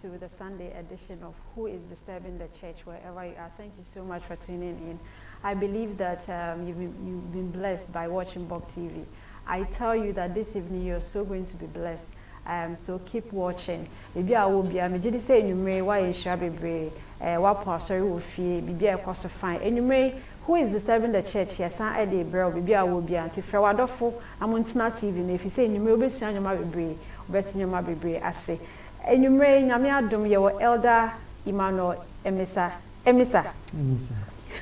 to the Sunday edition of Who is Disturbing the Church, wherever you are. Thank you so much for tuning in. I believe that you've been blessed by watching Bok TV. I tell you that this evening you're so going to be blessed. So keep watching. Maybe I will be. I'm just saying you may why you should be what pastor will feel. Maybe I cost fine. And you may who is disturbing the church? Yes, I did, bro. Maybe I will be. Anti Frawardofo. I'm on TV. If you say you may be saying you might be betting you might be. I say. And you may nyame adom your elder Emmanuel Amissah.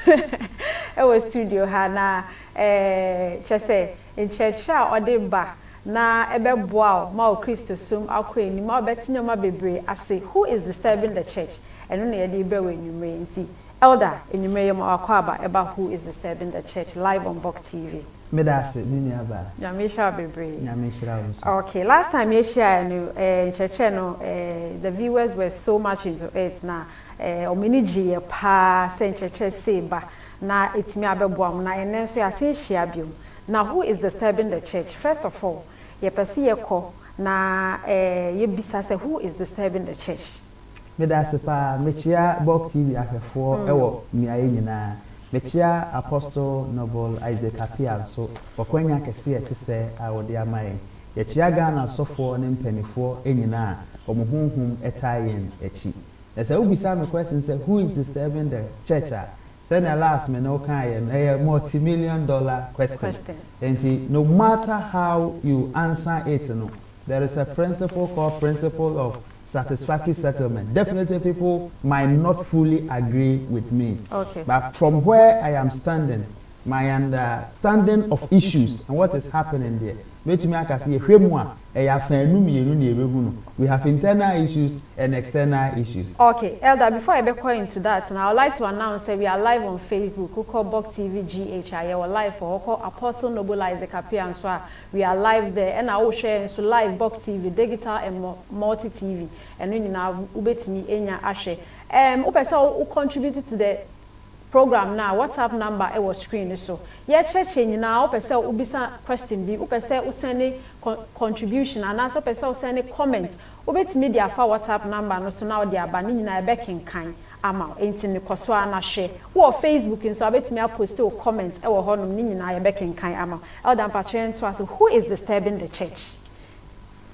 It was studio na chese in church or de ba na ebe boa ma Christo sum akwa ni ma betinyo ma bebre ase who is disturbing the church eno na ye de be we nyume nti elder enyume ma akwa aba eba who is disturbing the church live on Bok TV. Medase nini aba nyame sha bebre nyame shira wo. Okay, last time you share no church no the viewers were so much into it na ominiji pa say church say ba na etimi abeboam na ene so ase hia biom. Now who is disturbing the church? First of all, ye pesi ye ko na ye bisa say who is disturbing the church? Medase pa mechia Bok TV afefo ewo miaye nyina. Mechia Apostle Noble Isaac Apia so okwanya kese ete se awode amaye. Ye chia Ghana sofo ne mpanifo enyina omuhunhum etayen echi. There's a ubisa me question say who is disturbing the church? Then the last me no kind a multi-million-dollar question. And no matter how you answer it, there is a principle called principle of satisfactory settlement. Definitely people might not fully agree with me. Okay. But from where I am standing, my understanding of issues and what is happening there, we have internal issues and external issues. Okay, Elder, before I go into that, and I would like to announce that we are live on Facebook. We call Bok TV GHI. We are live for Apostle Noble Isaac Apia, and so we are live there. And I will share so live Bok TV, digital and multi TV. And then now ubetini enya ashe. Upesa contributed to the program now. WhatsApp number I was screen so. Yeah, church now. Upesa ubisa question be. Upesa useni contribution and also upesa useni comment. Ubet media for WhatsApp number no so now dia ba ni na ebe kenkan ama enti ne koso ana share. Wo Facebook nso abet me post o comment e wo honom ni nyina ebe kenkan ama. Elder Patron to us who is disturbing the church?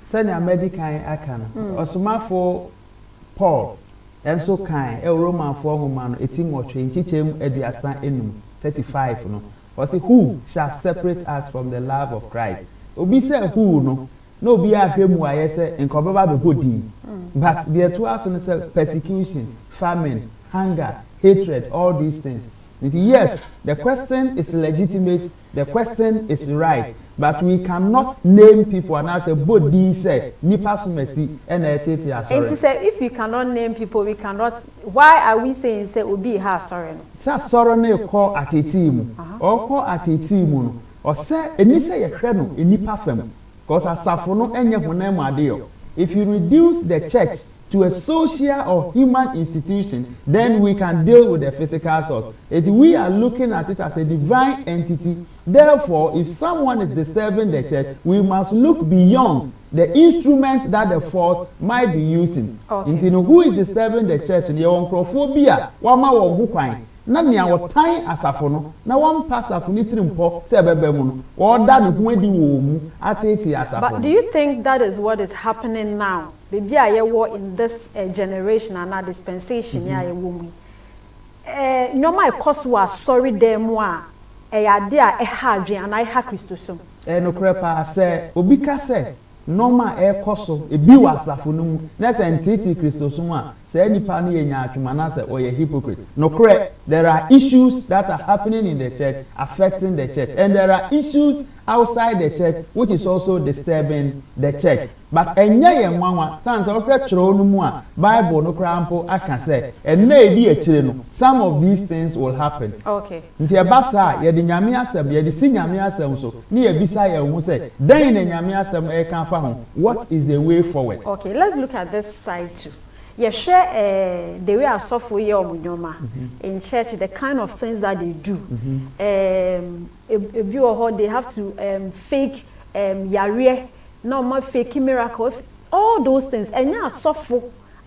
Send a medical akana. Osumafo Paul and so kind a Roman woman 18 or 20 eduasa enum 35 no. Was who shall separate us from the love of Christ? Obi say who no be ahwemu ayese nkobaba be hodi. But the two also say persecution, famine, hunger, hatred, all these things. Yes, the question is legitimate, the question is right, but we cannot name people and I say body say nipa sumesi and etete asore. And say if we cannot name people, we cannot. Why are we saying say obi ha sorry no? Say sorrow na call atete mu. Or call atete mu no. Or say eni say ye hwe no enipa fam. Because asafo no enye honam ade yo. If you reduce the church to a social or human institution, then we can deal with the physical source. We are looking at it as a divine entity. Therefore, if someone is disturbing the church, we must look beyond the instrument that the force might be using. Okay. Who is disturbing the church? Na nia wotan asafo no na won pasafo ni trimpo se bebe mu no wo da ne ho adi wo mu atete asafo. But do you think that is what is happening now? Baby aye wo in this generation and na dispensation ya ye wo mu. No my cause was sorry dem a ade a ha adwen and I ha Christo so. No krepa se obi ka se normal koso ebi wasafo no mu na se ntiti Christo so a say nipa na yenya atwuma na say or hypocrite. No correct. There are issues that are happening in the church affecting the church, and there are issues outside the church which is also disturbing the church. But enye ye nwanwa sans okra chiro no mu a Bible no krampo aka say ena edi akire no some of these things will happen. Okay. Nti ebasa ye de nyame asem ye de si nyame asem so ni ye bisa ye hu say den na nyame asem e kan fa ho. What is the way forward? Okay, let's look at this side too. You share the way our software in church, the kind of things that they do. They have to fake yare, no more fake miracles, all those things. And now software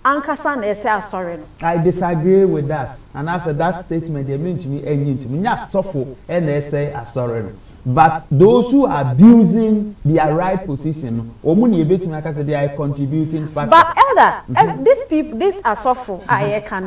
ankasa na ese asori no. I disagree with that, and after that statement they mean to me any to me nya sofo and ese asori no. But those who are abusing their right position, they are contributing factor. But elder, these people, these asofo,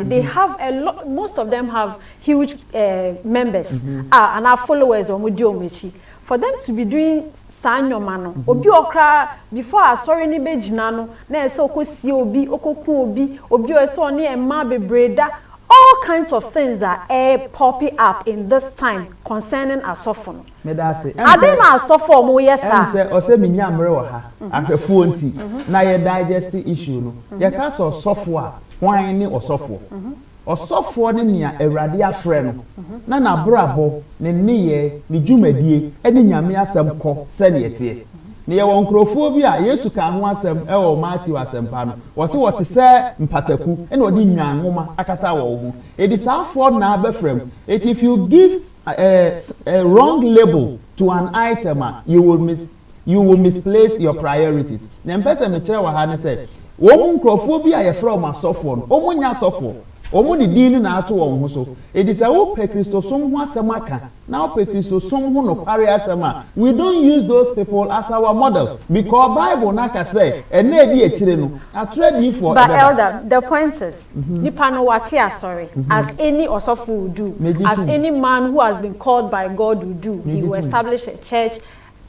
they have a lot. Most of them have huge members and our followers. For them to be doing sanyo mano, obi okra before asori ni be jinano, na ese okosi obi, okoku obi, obi eso ni ema bebreda. All kinds of things are popping up in this time concerning asofo. Are they not asofo mo yes sir? O say minyamre wo ha ahwefo nti na ye digestive issue no. Ye ka so sofo a hwan ni osofo. Osofo ne nia awrade afre no. Na na brabo ne niye ne dwumadie ene nyame asem kɔ se ne yete. Ne ye won krofo bi a Yesu ka ho asem e wo Matthew asem pa no. Wo se wote se mpataku ene odi nwan homa akata wo ho. It is afọ na abefrem. If you give a wrong label to an item, you will misplace your priorities. Na mpese me kire wa ha ne se wo mu krofo bi a ye from asofo no. O mu nya asofo. Omo di din na ato won ho so. It is a wo pe Kristo som ho asem aka. Na wo pe Kristo som ho no kware asem a. We don't use those people as our model because Bible na ka say ene e di etire no. Atredi for. But elder, the point is nipa no wate asori as any osofo will do, as any man who has been called by God will do. He will establish a church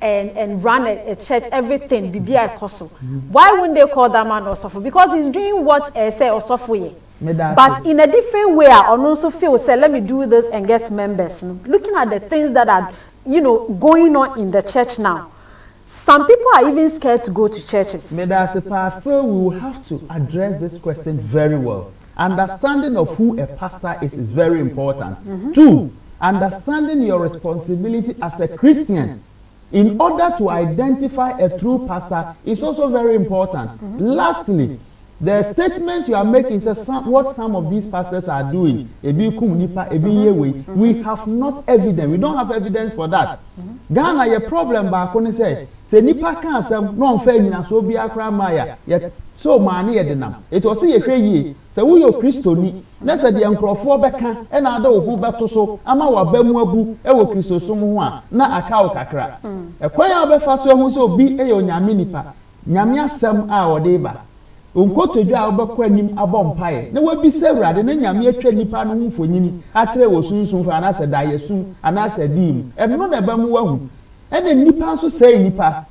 and run a church, everything bibia koso. Why wouldn't they call that man osofo? Because he's doing what say osofo ye. But in a different way, I also feel say let me do this and get members. Looking at the things that are going on in the church now, some people are even scared to go to churches. As a pastor, we will have to address this question very well. Understanding of who a pastor is very important. 2, understanding your responsibility as a Christian in order to identify a true pastor is also very important. Lastly, the statement you are making says what some of these pastors are doing. We have not evidence. We don't have evidence for that. Ghana, your problem back when say nipa can say no fair in so be akra maya. So mani edenam. It was see a ye. Say we your Christoni. Let's say the nkrofo beka e na ada ohu beto so ama wa bamu abu e wo Christo so mu a na akawo kakra. E kwan ya obefa so hu so bi e yo nyame nipa. Nyame asem a wode ba. Onkotodwa a obekọ anim abompae na wabi se wrade na nyame atwa nipa no hu fonyini a kire wo sunsun fa na se dayesu ana se dim eno na ba mu wahu ene nipa so sei nipa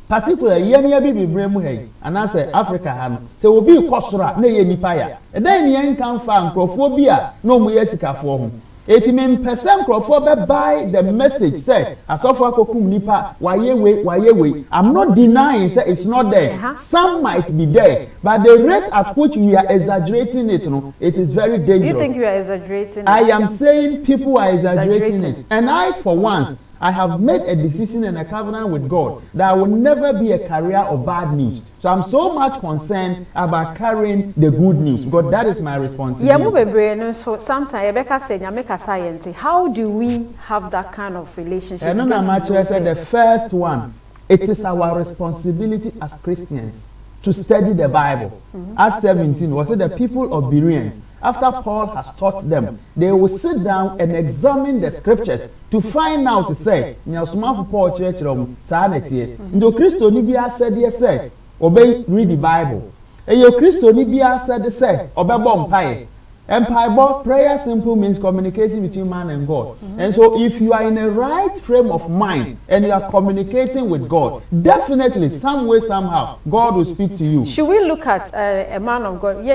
particularly ye ne bibibre mu hai ana se Africa ha no se obi kosora na ye nipa ya edan ne yen kan fa nkrofo bi a na omu ye sikafo ho etimen person nkrofo be buy the message say asofo akokum nipa waye we. I'm not denying say it's not there. Some might be there, but the rate at which we are exaggerating it, it is very dangerous. You think you are exaggerating? I am saying people are exaggerating it, and I, for once, I have made a decision and a covenant with God that I will never be a carrier of bad news. So I'm so much concerned about carrying the good news because that is my responsibility. So sometimes Rebecca said, how do we have that kind of relationship? And the first one, it is our responsibility as Christians to study the Bible. Acts 17 was it the people of Bereans. After Paul has taught them, they will sit down and examine the scriptures to find out to say, Paul church room, sanity. No Christo ni bia said yes, say, obey, read the Bible. And your Christo ni bia said say, obey bompire. Empire, prayer simple means communication between man and God. And so if you are in a right frame of mind and you are communicating with God, definitely, some way, somehow, God will speak to you. Should we look at a man of God?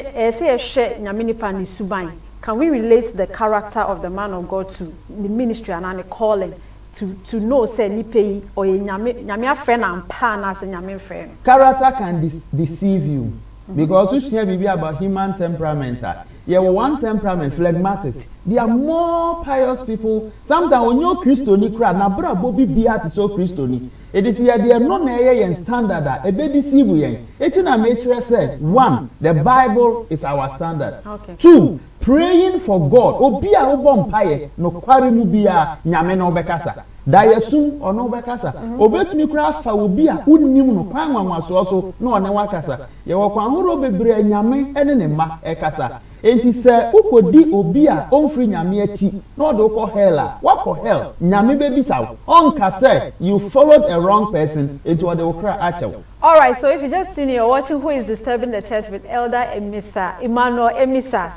Can we relate the character of the man of God to the ministry and the calling? To know say ni pay or nyame friend and pan as a nyame friend. Character can deceive you because you share maybe about human temperament. Yeah, one temperament, phlegmatic. There are more pious people. Sometimes when you're Christoni crowd, na bra bobi biat so Christoni. It is here they are not near standard. A baby deceive you. It's in a nature say 1, the Bible is our standard. Okay. 2, praying for God. Obia obompaye no kware mu bia nyame no bekasa. Da yesum ono bekasa. Obetumi kura fa obia unnim no kwan nwanwaso so no one wakasa. Ye wo kwan horo bebre nyame ene ne ma ekasa. Enti se ukodi obia onfri nyame ati no do ko hell a wako hell nyame bebisa onka say you followed a wrong person it was the okra achew. All right, so if you just tune in, you're watching Who is Disturbing the Church with Elder Amissah, Emmanuel Amissah.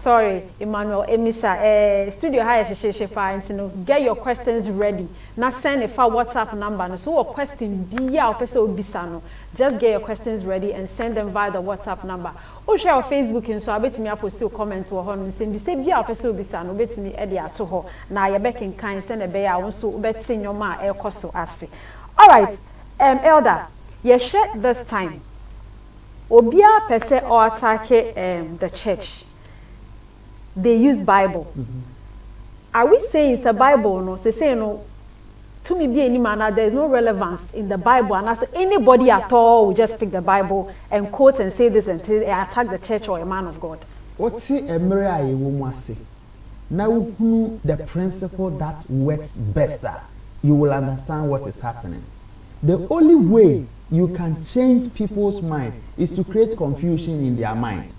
Studio high and get your questions ready. Now send a WhatsApp number. So a question just get your questions ready and send them via the WhatsApp number. Or share on Facebook and so I bet me up still comments or home and send the same year person be san bet me Eddie to her. Now you're back in kind send a bear also bet sing your ma air costo asti. All right, Elder. Yes, this time. Obia pese or attack the church. They use Bible. Are we saying it's a Bible? No, they say no. To me, be any manner, there is no relevance in the Bible, and as anybody at all will just pick the Bible and quote and say this until they attack the church or a man of God. What's the Emre woman say? Now, the principle that works best, you will understand what is happening. The only way you can change people's mind is to create confusion in their mind.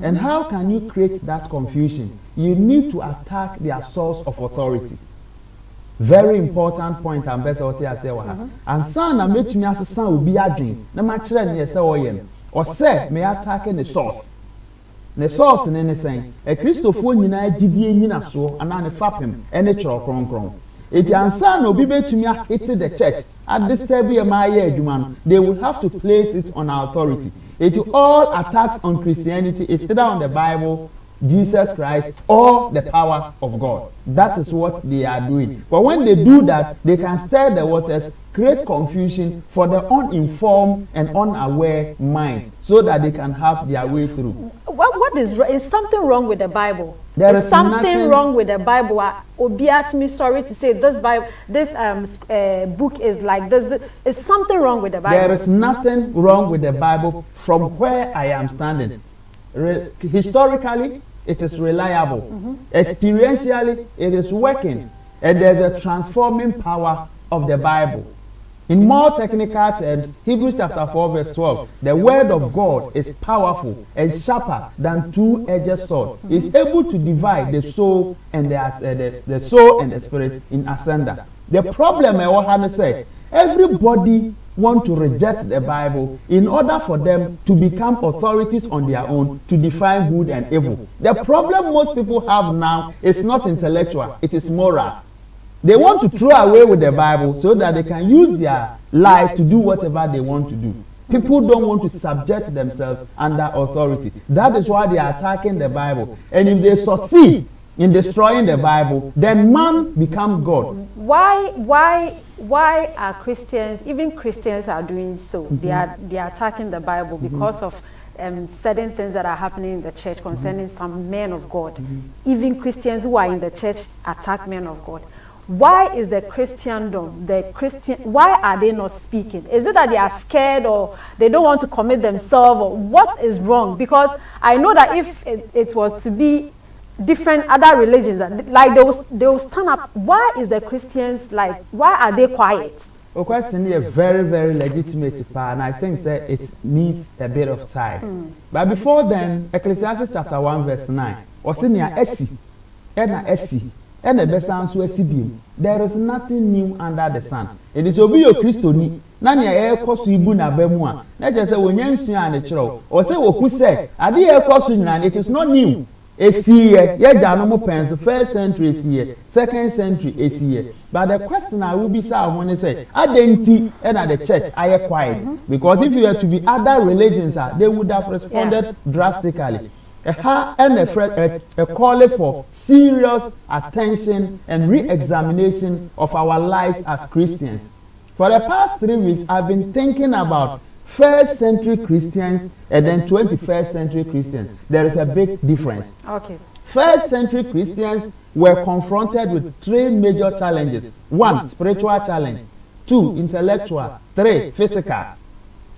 And how can you create that confusion? You need to attack their source of authority. Very important point and best what I say. And son na metumi asesa obi adwen na ma kire ne yese oye no. O say me attack the source. The source ne sen e Christopher nyina agidie nyina so ana ne fapem ene chiro kronkron. It answer no be betumi hit the church at this table they will have to place it on our authority. It all attacks on Christianity is either on the Bible, Jesus Christ, or the power of God. That is what they are doing. But when they do that, they can stir the waters, create confusion for the uninformed and unaware mind, so that they can have their way through. What is something wrong with the Bible? There is something wrong with the Bible. Obiat me sorry to say this Bible, this book is like this. Is something wrong with the Bible? There is nothing wrong with the Bible from where I am standing. Historically, it is reliable. Experientially, it is working, and there's a transforming power of the Bible. In more technical terms, Hebrews chapter 4 verse 12, the word of God is powerful and sharper than two-edged sword. It's able to divide the soul and the soul and the spirit in asunder. The problem I want to say, everybody want to reject the Bible in order for them to become authorities on their own to define good and evil. The problem most people have now is not intellectual, it is moral. They want to throw away with the Bible so that they can use their life to do whatever they want to do. People don't want to subject themselves under authority. That is why they are attacking the Bible. And if they succeed in destroying the Bible, then man becomes God. Why are Christians, even Christians are doing so? They are attacking the Bible because of certain things that are happening in the church concerning some men of God. Even Christians who are in the church attack men of God. Why is the Christendom, why are they not speaking? Is it that they are scared or they don't want to commit themselves, or what is wrong? Because I know that if it was to be different other religions, like they will stand up. Why is the Christians like, why are they quiet? The question is very, very legitimate, and I think that it needs a bit of time. But before then, Ecclesiastes chapter 1 verse 9, and the best answer is there is nothing new under the sun. It is obi o Christoni. Nani e koso ibu na bemu a. Na je say wonyansu a ne kiro. O say woku say ade e koso nyina it is not new. Esiye ye jano mo pens first century esiye, second century esiye. But the question I will be say I want to say adenti and at the church are quiet because if you were to be other religions they would have responded drastically. A call for serious attention and re-examination of our lives as Christians. For the past 3 weeks, I've been thinking about first century Christians and then 21st century Christians. There is a big difference. Okay. First century Christians were confronted with 3 major challenges. 1, spiritual challenge. 2, intellectual. 3, physical.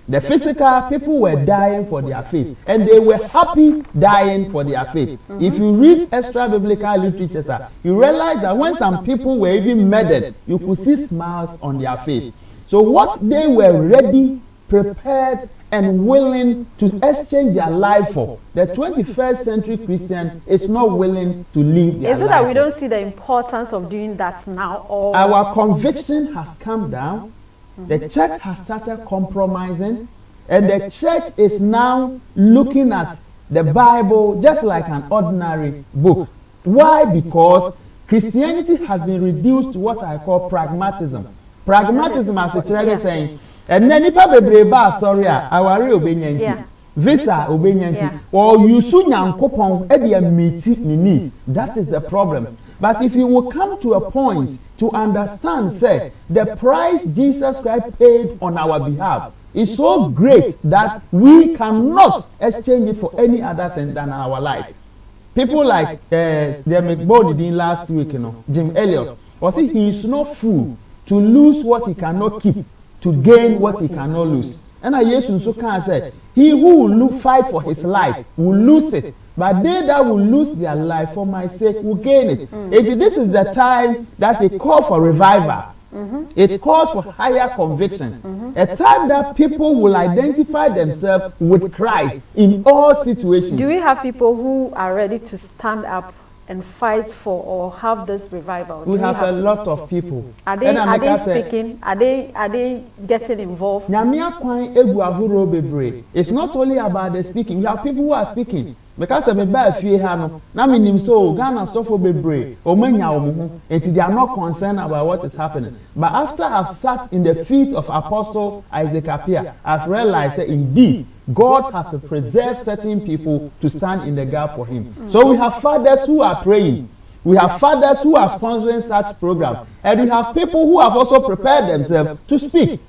The physical, people were dying for their faith, and they were happy dying for their faith. If you read extra biblical literature, sir, you realize that when some people were even murdered, you could see smiles on their face. So what they were ready, prepared, and willing to exchange their life for, the 21st century Christian is not willing to live their life. Is it that we don't see the importance of doing that now? Or our conviction has come down. The church has started compromising, and the church is now looking at the Bible just like an ordinary book. Why? Because Christianity has been reduced to what I call pragmatism. Pragmatism, as the church is saying, and then nipa bebreba sorry aware obenyanti visa obenyanti or you su nyankopon e dey meet ni needs. That is the problem. But if you will come to a point to understand, say, the price Jesus Christ paid on our behalf is so great that we cannot exchange it for any other thing than our life. People like the McBody did last week, Jim Elliot, was he is no fool to lose what he cannot keep, to gain what he cannot lose. And I also can say, he who will fight for his life will lose it, but they that will lose their life for my sake will gain it. This is the time that it calls for revival. It calls for higher conviction. A time that people will identify themselves with Christ in all situations. Do we have people who are ready to stand up and fight for or have this revival? We have a lot of people. Are they speaking? Are they getting involved? It's not only about the speaking. We have people who are speaking. Because the bad fear hano, na minim so Ghana suffer bebre, omenya omuhu, and they are not concerned about what is happening. But after I've sat in the feet of Apostle Isaac Appiah, I've realized that indeed God has preserved certain people to stand in the gap for him. So we have fathers who are praying. We have fathers who are sponsoring such programs. And we have people who have also prepared themselves to speak.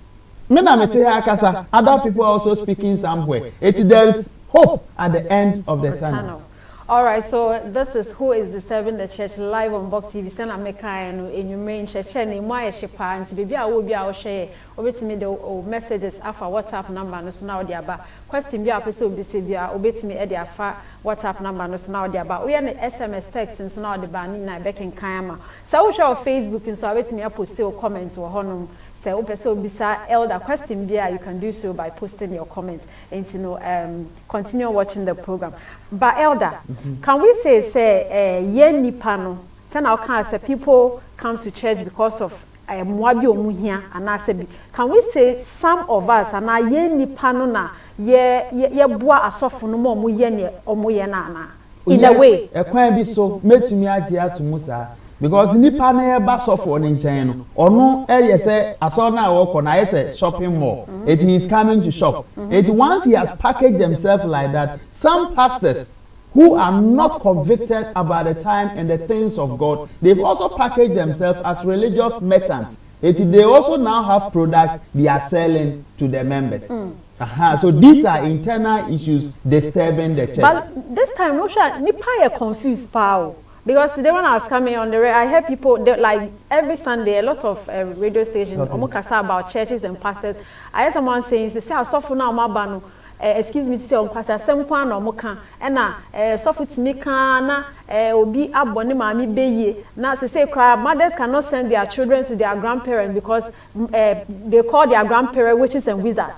Other people are also speaking somewhere. There is hope at the end of the tunnel. All right, so this is Who is Disturbing the Church live on Box TV. Send a meka in your main church. And my shepa and baby, I will be our share. Obey me the messages after WhatsApp number. No, so now they are back. Question be a person of the Savior. Obey me at the after WhatsApp number. No, so now they are back. We are the SMS text and so now the banning na back in Kayama. So we show Facebook and so obey me a post or comments or honum. Say so bisa elder question there, you can do so by posting your comments and continue watching the program. But elder, can we say yen nipano? Say now can people come to church because of mwabi omuhia and I said, can we say some of us and I yen nipano na ye boa asofo no mo mu yen omu yen na in a way e kwan bi so metumi agye atomusa. Because nipa na eba sofo ni nchen no ono eye se aso na wo na eye shopping mall. It is coming to shop. It once he has packaged himself like that, some pastors who are not convicted about the time and the things of God, they've also packaged themselves as religious merchants. They also now have products they are selling to their members. So these are internal issues disturbing the church. But this time, Moshe, nipa confused power. Because today when I was coming on the radio, I heard people, like every Sunday, a lot of radio stations, omukasa about churches and pastors. I heard someone saying, say, I suffer now, mabano. Excuse me, say, on pastor, some kwan or moka, and suffer to me kana, obi abone mami beye. Now, say, mothers cannot send their children to their grandparents because they call their grandparents witches and wizards.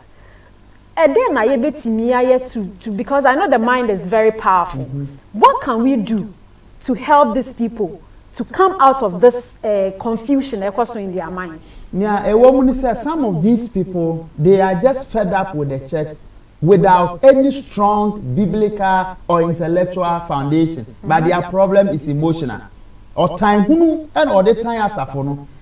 And then I able to me to because I know the mind is very powerful. What can we do to help these people to come out of this confusion in their minds? Yeah, a woman says some of these people, they are just fed up with the church without any strong biblical or intellectual foundation. But their problem is emotional. Or time and or the time as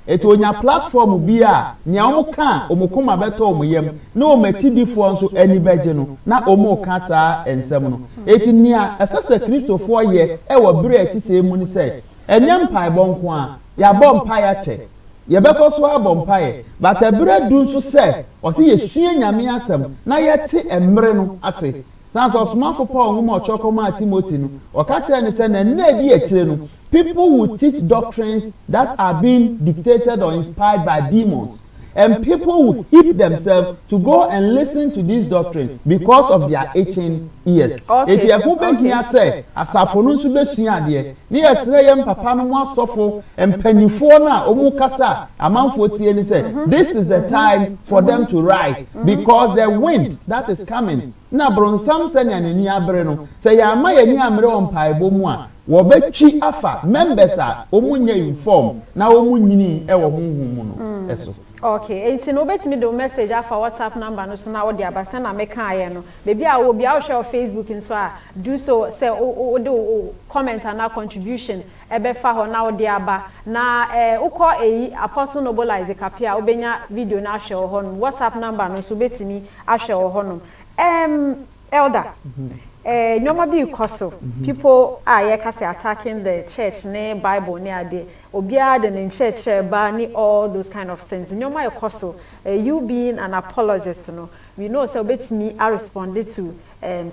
it on your platform be a nyamuka omukuma beto omuyem no mechidi fo nso ani beje no na omuka saa ensem no etinia esese Kristo fo ye e wo bere ati se mu ni se enyem pai bonko a ya bompa ya che ye beko so abompa ye but ebere du nso se o se yesua nyame asem na yete emre no ase sanso smafo Paul nwuma ochokoma Timothy no o ka kire ni se na na bi e kire no people will teach doctrines that are being dictated or inspired by demons. and people will heap themselves to go and listen to this doctrine because of their itching ears. Eti ekube hia say asafo no nso besua ade ne yesre yem papa no mo asofo empanifo na omu kasa amanfo tie ni say this is the time for them to rise because the wind that is coming na bronsam senya ni abre no say ya ma yani amre on paibo mu a wo betwi afa members a omunye inform na omunyini e wo honhum no eso. Okay, enti no betimi do message afa WhatsApp number no so na wo dia basa na meka aye no bebi a wo bia wo share Facebook nso a do so say o comment and a contribution ebe fa ho na wo dia aba na ukọ eyi Apostle Noble Isaac Apia obenya video na share ho no WhatsApp number no so betimi a share ho no elder nyoma bi koso people are attacking the church ne Bible ne ade obia de in church ba ni all those kind of things nyoma koso you being an apologist no we know so bet me I responded to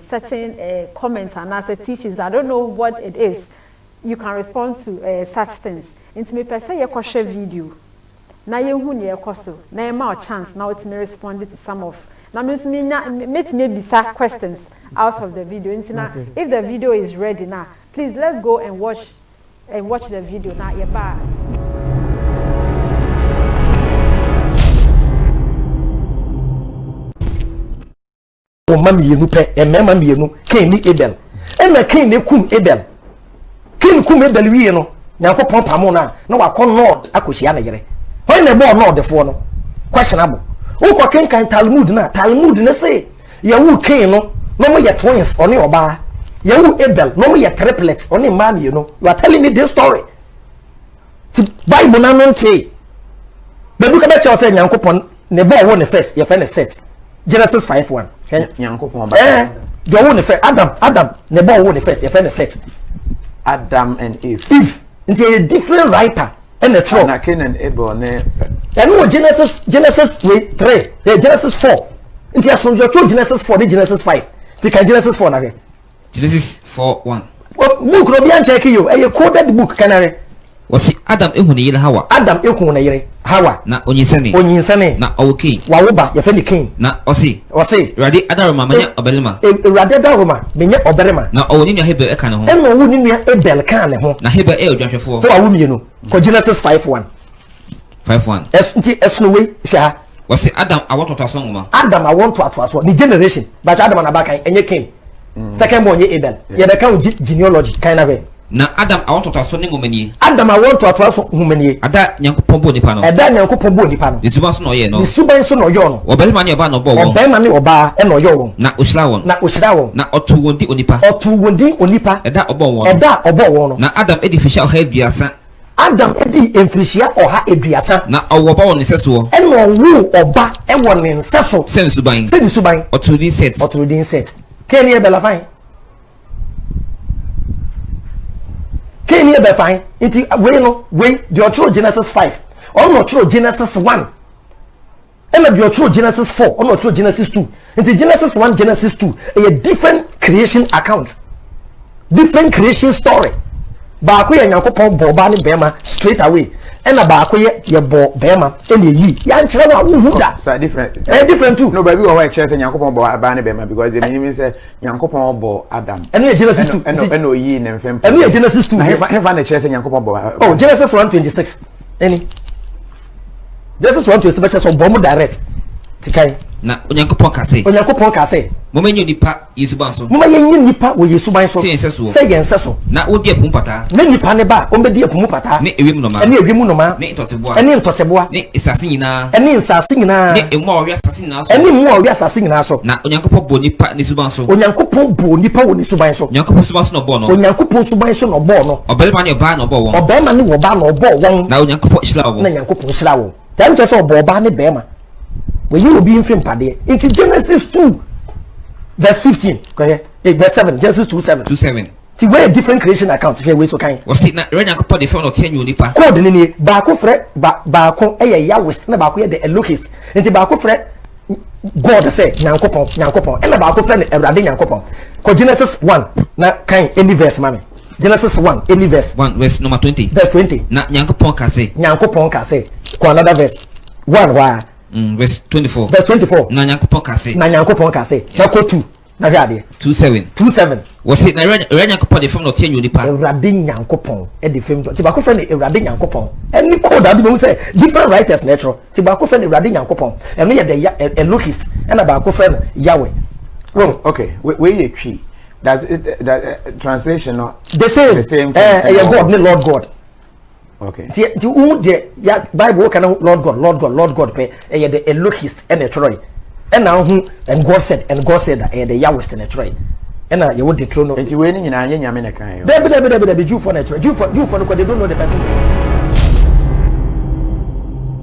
certain comments and as teachings I don't know what it is you can respond to such things into me per se ye share video na ye hu ne koso na e ma chance na what me respond to some of na me maybe questions out of the video. If the video is ready now, please let's go and watch the video now. Yeah, o mami yenu pe e mema mi yenu ken ni Abel e na ken ne kum Abel ken kum Abel wi no Nyankopon pamo na wa kon Lord akohia na yere ho na bo Lord defo no questionable o ko ken kan Talmud na say ya wu ken no mo ye twins oni oba ya wu Abel no mo ye triplets oni man you know you are telling me this story to Bible na no nte bebu ka be che say Nyankopon ne bo wo ne first ye fe ne set Genesis 5:1 Nyankopon ba the one first Adam ne bo wo ne first ye fe ne set Adam and Eve into a different writer and a true na Cain and Abel ne and Genesis 3 Genesis 4 into a from your Genesis 4 Genesis 5 to Genesis 4 na Genesis 4:1 book no be an check you a coded book canary wasi Adam ehune yire Hawa Adam ehun na yire Hawa na onyinsane na oki wa wo ba ye fe ni Cain na osi Rade Adaroma manya obelema Rade Adaroma menya oberema na owuni nya Hebel eka ne ho en wo ni nua Abel kan ne ho na Hebel odwanhwefo so wa wo mienu ko Genesis 5:1 5:1 esno we hwa wasi Adam awototo so ngoma Adam awonto ato the generation but Adam na bakan enye Cain second born ye Abel ye be kan genealogy kan na be na Adam awototo so ne ngomani Adam awonto ato so ngomani ada Nyankopon bo nipa no Nisuban so no ye no Nisuban so no yo no obelma ne oba no bo won obelma ne oba e no yo won na ohyira won na otu wondi onipa eda obo won no na Adam edi fisha oha aduasa Adam edi emfirihia oha aduasa na owoba won nseso e no wu oba e won nseso sensuban otu din set Cain e bela fine Cain e be fine inti we the true Genesis 5 or no true Genesis 1 and the true Genesis 4 or no true Genesis 2 inti Genesis 1 Genesis 2 a different creation account different creation story ba ko ye Nyankopon bo ba ne bema straight away and ba ko ye bo bema ene yi ya nkyere wa wu da so different different too no baby we why church Nyankopon bo ba ne bema because they mean say Nyankopon bo Adam and Genesis 2 and oyi ne mfem and Genesis 2 hefa na church Nyankopon bo oh Genesis 1:26 any Genesis 1:26 so bo mu direct tikai na Onyankopon ka say momenyo nipa Yesuban so moma yenyi nipa wo Yesuban so say yenseso na odi epum pata na nipa ne ba o mbedi epum pata ne ewem no ma ne ntoteboa ne isase nyina ne emu a wi asase nyina so na Onyankopon bo nipa ne Yesuban so Onyankopon bo nipa wo Yesuban so Onyankopon suban so no bo no Onyankopon suban so no bo no obelma ne oba no bo won obelma ne wo ba no bo won na Onyankopon hyira wo na Onyankopon hyira wo dan che so obo ba ne bema we you be in film pade into Genesis 2 verse 15 verse 7 Genesis 2:7 ti we different creation account here we so kan o si na Onyankopon de fe no tenyu nipa code ni ba ko frɛ ba ko eye ya west na ba ko ye the Elohist into ba ko frɛ God say Nyankopon and ba ko frɛ ne Awurade Nyankopon ko Genesis 1 na kan any verse mame Genesis 1 any verse 1 verse number 20 verse 20 na Nyankopon ka say ko another verse 1 wa verse 24. Verse 24. Na nyankopon kase. Na nyankopon kase. Na ko 2. Na hwe ade. 27. Was it na nyankopon de fam no tie nyonipa. Ewrade nyankopon e de fam. Ti ba ko fe ne ewrade nyankopon. Any code ade be say different writers natural. Ti ba ko fe ne ewrade nyankopon. E no ye the Elohist e na ba ko fe no Yahweh. Oh, okay. Where you tree? Does it that translation not the same God ne Lord God. Okay. The Bible can Lord God pay the Elohist and a Troy. And now and God said that the Yahweh and a Troy. And now you would dethrone it. You're winning in a Yamina. Baby, Jew for natural. Jew for they don't know the person.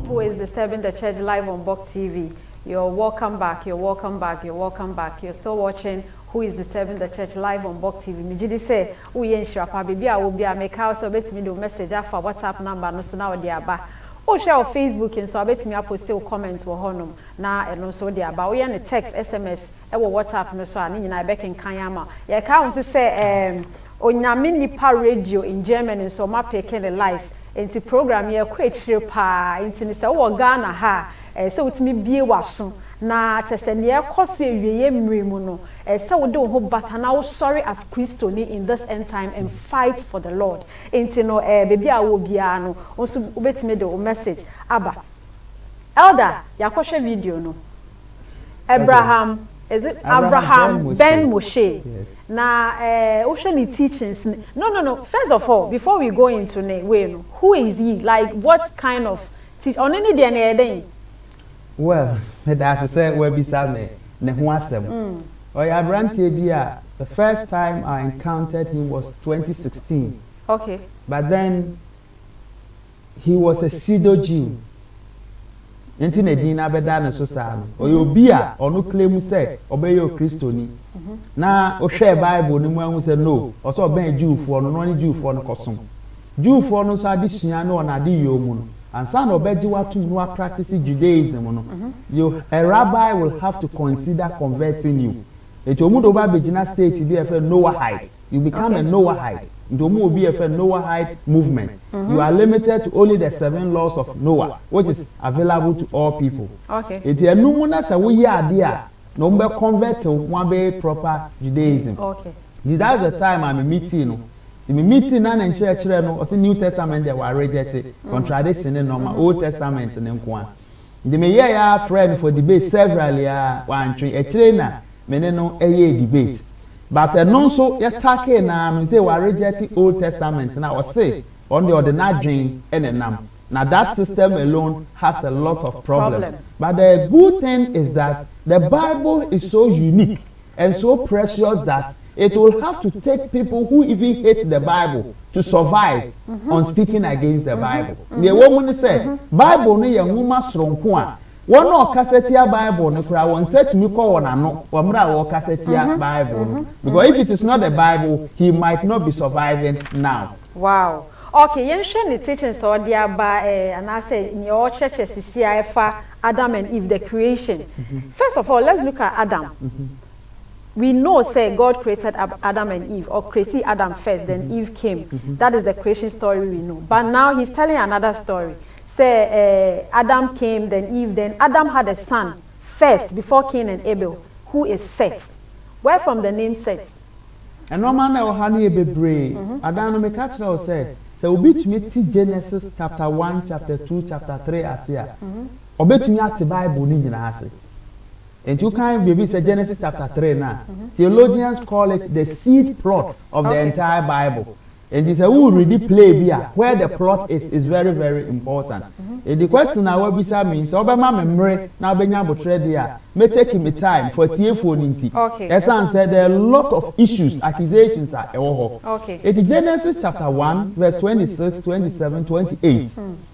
Who is disturbing the church live on Bok TV? You're welcome back. You're still watching Who is Disturbing the Church live on Bok TV. Mijidi say, "Uye nshirapa baby I will be a make house bet me the message for WhatsApp number no so now dey aba. O share on Facebook and so bet me post a comment wo honum na eno so dey aba. Uye ne text SMS e wo WhatsApp no so ani nyina be kenkan ama. Ye ka won say onyame nipa radio in Germany so ma peke the live. Enti program ye kwa chire pa enti ne say wo Ghana ha so utimi bie waso na chese ne ekoso ewiye mmremu no so wo de wo bata na wo sorry as Christoni in this end time and fight for the Lord enti no baby a wo bia no so ubetime de wo message aba elder yakoshe video no Avraham is it Avraham Ben Moshe yes. Na ocean teachings no first of all before we go into who is he, like what kind of teach on any day. Well, that's say we be me ne ho asem. Oya brantie bia the first time I encountered him was 2016. Okay. But then he was a pseudo Jew. Enti ne din na beda no so sa no. Oya obi a onu claim say obeyo Christoni. Na o hwe Bible ni mu ahu say no, o so ben Jew fo no no Jew fo no kosom. Jew fo no so adesua no na ade yomu no. And son of Bejiwa practice Judaism. A rabbi will have to consider converting you. It will move over Virginia State to be a Noahide. You become a Noahide. It will move be a Noahide movement. You are limited to only the 7 laws of Noah, which is available to all people. Okay. It is no one as a way idea. No more convert to one be proper Judaism. Okay. That's the time I'm meeting. The meeting and church no or New Testament they were rejected contradiction in normal Old Testament in nkwa the me ya friend for debate several ya one tree a trainer me no debate but no so ya take na me say we reject Old Testament now or say on the ordinary and enam now that system alone has a lot of problems. But the good thing is that the Bible is so unique and so precious that it will have to take people who even hate the Bible to survive on speaking against the Bible. The woman said, Bible no ye nwoma soronko a one no kasetia Bible no kra won say to me call one ano wamra wo kasetia Bible because if it is not the Bible he might not be surviving now. Wow. Okay, yen share the teachings so dia ba and I say in your churches CIFA Adam and Eve the creation. First of all, let's look at Adam. We know, say, God created Adam and Eve, or created Adam first, then Eve came. That is the creation story we know. But now he's telling another story. Say, Adam came, then Eve, then Adam had a son first, before Cain and Abel, who is Seth. Where from the name Seth? And no man will have a baby. Adam no catch now say, so we to meet Genesis chapter 1, chapter 2, chapter 3 as here. Obey to me at the Bible in the and you can maybe say Genesis chapter 3 now. Theologians call it the seed plot of the entire Bible. And this who really play here where the plot is very, very important. And the question I will be saying so Obama memory now being able to there may take him a time for TF1. Okay. As I said, there are a lot of issues, accusations are okay. It is Genesis chapter 1, verse 26, 27, 28.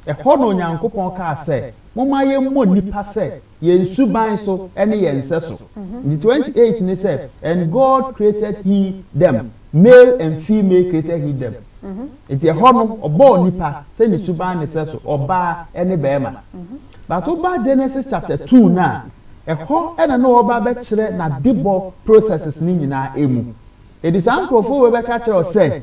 A hono nyankopon ka say, Mama ye mo nipa say, ye suban so any ancestor. The 28 ni say, and God created he them. Male and female created he them. It's a hono obo nipa say ni suban ni so oba any bema. But oba Genesis chapter 2 now. A ho and no oba be kire na debo processes ni nyina emu. It is uncle for we be ka kire say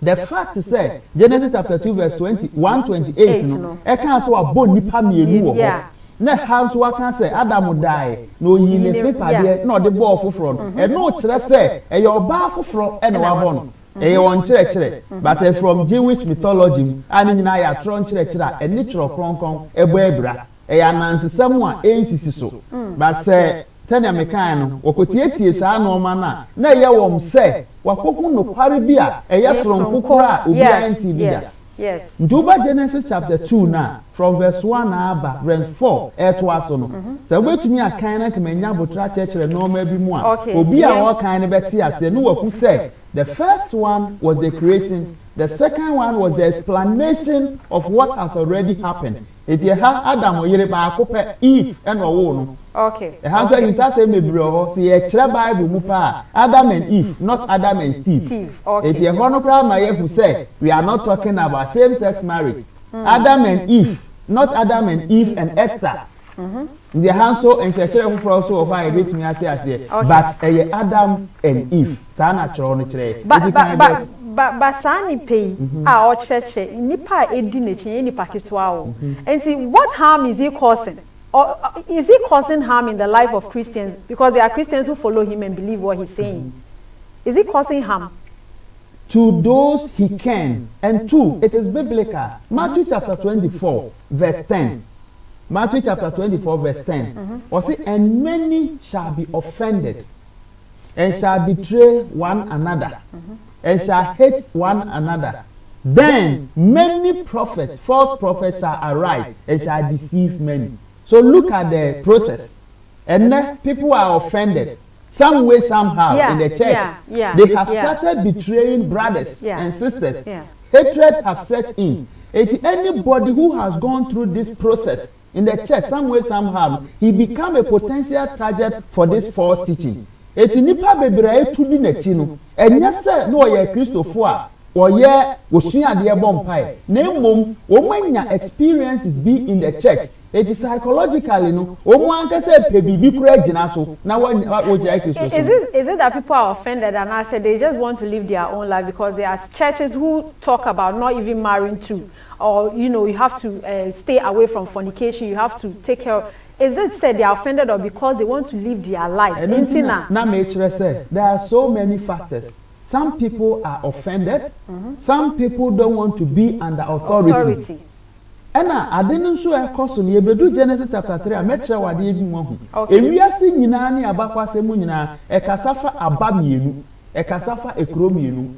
the fact is say Genesis chapter 2 verse 21 28 no e kan so abo nipa mienu wo ho. na house waka say Adam die no yi ne paper there na the ball foforo e no kire say e your ba foforo e na wa bo no e won kire but from Jewish mythology ani nyina ya tron kire e ni tro kronkron e bo ebra e ya nansesam a ensisi so but say tell me kind no wokotiatie saa no ma na ye wom say wakohu no kware bi a eye soronko kora obi anti bi da. Yes. Nduba Genesis chapter 2 now from verse 1 aba verse 4 to aso no. So wetumi akan na kemanya botra chekere normal bi mu a obi a wo kan ne beti ase no waku say the first one was the creation, the second one was the explanation of what has already happened. It ye ha Adam oyere ba akopɛ Eve and owo no. Okay. E ha so yinta say mebre ho see ye kire Bible mu pa Adam and Eve, not Adam and Steve. Okay. It ye ho no kra ma ye who say we are not talking about same sex marriage. Adam and Eve, not Adam and Eve and Esther. The hanso and chekere who for also of I bit me ate ase but Adam and Eve. Sa na choro no kire. But sani pay our church nipa edi nechi nipa ketwa o. And see what harm is he causing? Or is he causing harm in the life of Christians because there are Christians who follow him and believe what he's saying? Is he causing harm? To those he can, and two, it is biblical. Matthew chapter 24 verse 10. Matthew chapter 24 verse 10. Or see, and many shall be offended and shall betray one another and shall hate one another. Then many prophets, false prophets shall arise and shall deceive many. So look at the process. And then people are offended. Some way, somehow, in the church. They have started betraying brothers and sisters. Hatred have set in. It's anybody who has gone through this process in the church, some way, somehow, he become a potential target for this false teaching. It's nipa bebre to di nechino. And yes, sir, no, ye Christopher. Or ye osua de bompai na mom omanya experiences be in the church. It is psychologically no omo anka say pe bibi kura gina so na what Christo. Is it that people are offended and I said they just want to live their own life because there are churches who talk about not even marrying too, or you know you have to stay away from fornication, you have to take care of. Is it said they are offended or because they want to live their lives? Na me say there are so many factors. Some people are offended. Some people don't want to be under authority. And I didn't show a caution. You do Genesis chapter 3. I met sure what you want. If we are seeing Yinani Abakwa Semunina, a Kasafa Abamienu, a Kasafa Ekromienu,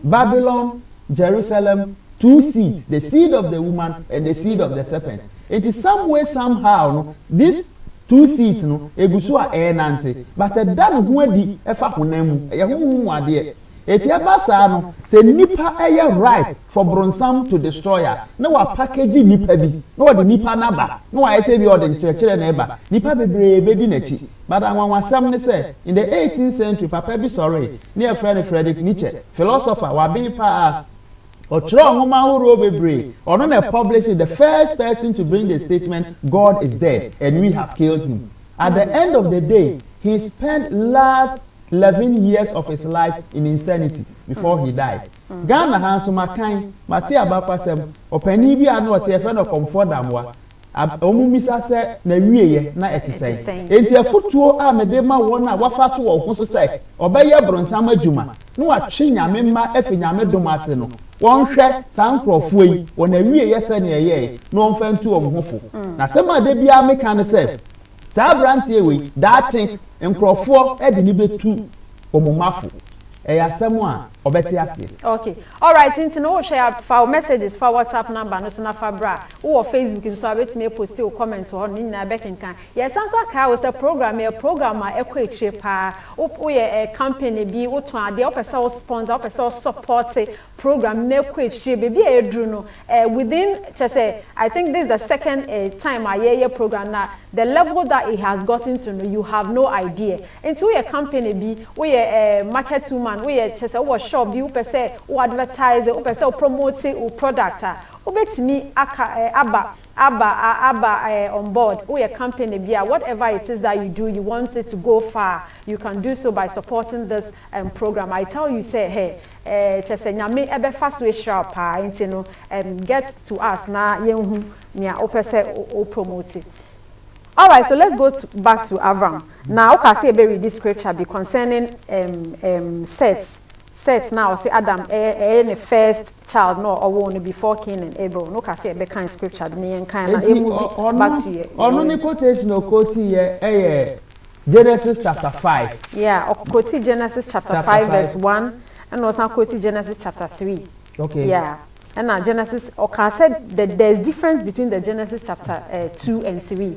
Babylon, Jerusalem, two seeds, the seed of the woman and the seed of the serpent. It is some way, somehow, these two seeds, no, Ebusua Enante, but a done who di Efa Hunemu, a Yahu. Eti abasa no se nipa eye right for bronsam to destroyer na wa package nipa bi na wa de nipa na ba na wa ese bi o de nkyerɛkyerɛ na eba nipa bebrebe di nachi but anwanwasam ne say in the 18th century papa bi sorry near Friedrich Nietzsche philosopher wa bin pa Ochro Nwoma horo bebre ono na publish the first person to bring the statement God is dead and we have killed him. At the end of the day he spent last 11 years of his life in insanity before he died. Ghana Hansuma Kain, Matia Bapasem, Openi bi anu oti efe no comfort damwa. Omumisa se na wieye na etise. Enti afutuo a medema wona wafatu wo ho so se obeye bronsam adwuma. No atwe nyame ma efe nyame dom ase no. Won hwe sankrofo yi wona wieye se na yeye no mfantu omhofo. Na sema de bia meka ne se sa brantie we datin nkrofo e de ni betu omumafo eyasemu a obeti ase. Okay, all right, into no share for messages for WhatsApp number no so na fabra or Facebook so abetime post or comment or ni na bekenkan. Yes, answer ka was a program ekweche pa wo ye a company bi wo to ade opesa sponsor opesa support program na ekweche be bi edru no within say I think this is the second time I hear program na the level that it has gotten to know you have no idea. Into your company bi wo ye market woman wo ye say wo shop bi wo pese wo advertise wo pese wo promote wo product wo betimi aka aba on board or your company bia whatever it is that you do you want it to go far you can do so by supporting this program. I tell you say hey chese nyame ebe fast way sharp nti no get to us na yenhu nia opese o promote All right, so let's go back to Avraham. Now, okay, see read this scripture be concerning Seth. Seth now see Adam the first child no or one before Cain and Abel. No, okay, see a kind scripture. Ni kind back to you. Only quotation or quote here. Genesis chapter 5. Yeah, or quote Genesis chapter 5 verse 1, and also quote Genesis chapter 3. Okay. Yeah. And now Genesis, okay, I said that there's difference between the Genesis chapter 2 and 3.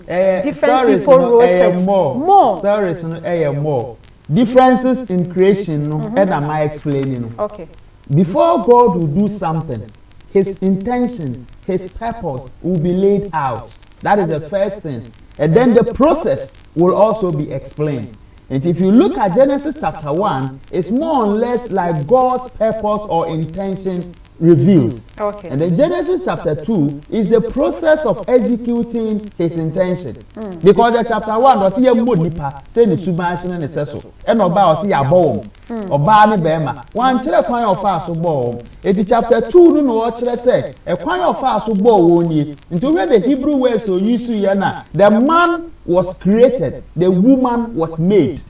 Different people wrote it. More. Stories more. Differences in creation, and am I explaining? Okay. Before God will do something, His intention, His purpose will be laid out. That is the first thing. And then the process will also be explained. And if you look at Genesis chapter 1, it's more or less like God's purpose or intention revealed. Okay. And then Genesis chapter 2 is the process of executing his intention. Because the chapter 1 was here more deeper, say the submission and the sessel. And about see a bomb. Or Barney Bema. One chere kwan of fast bomb. It is chapter 2 no watch say a kwan of fast bomb only. Into where the Hebrew words so used to yana. The man was created, the woman was made.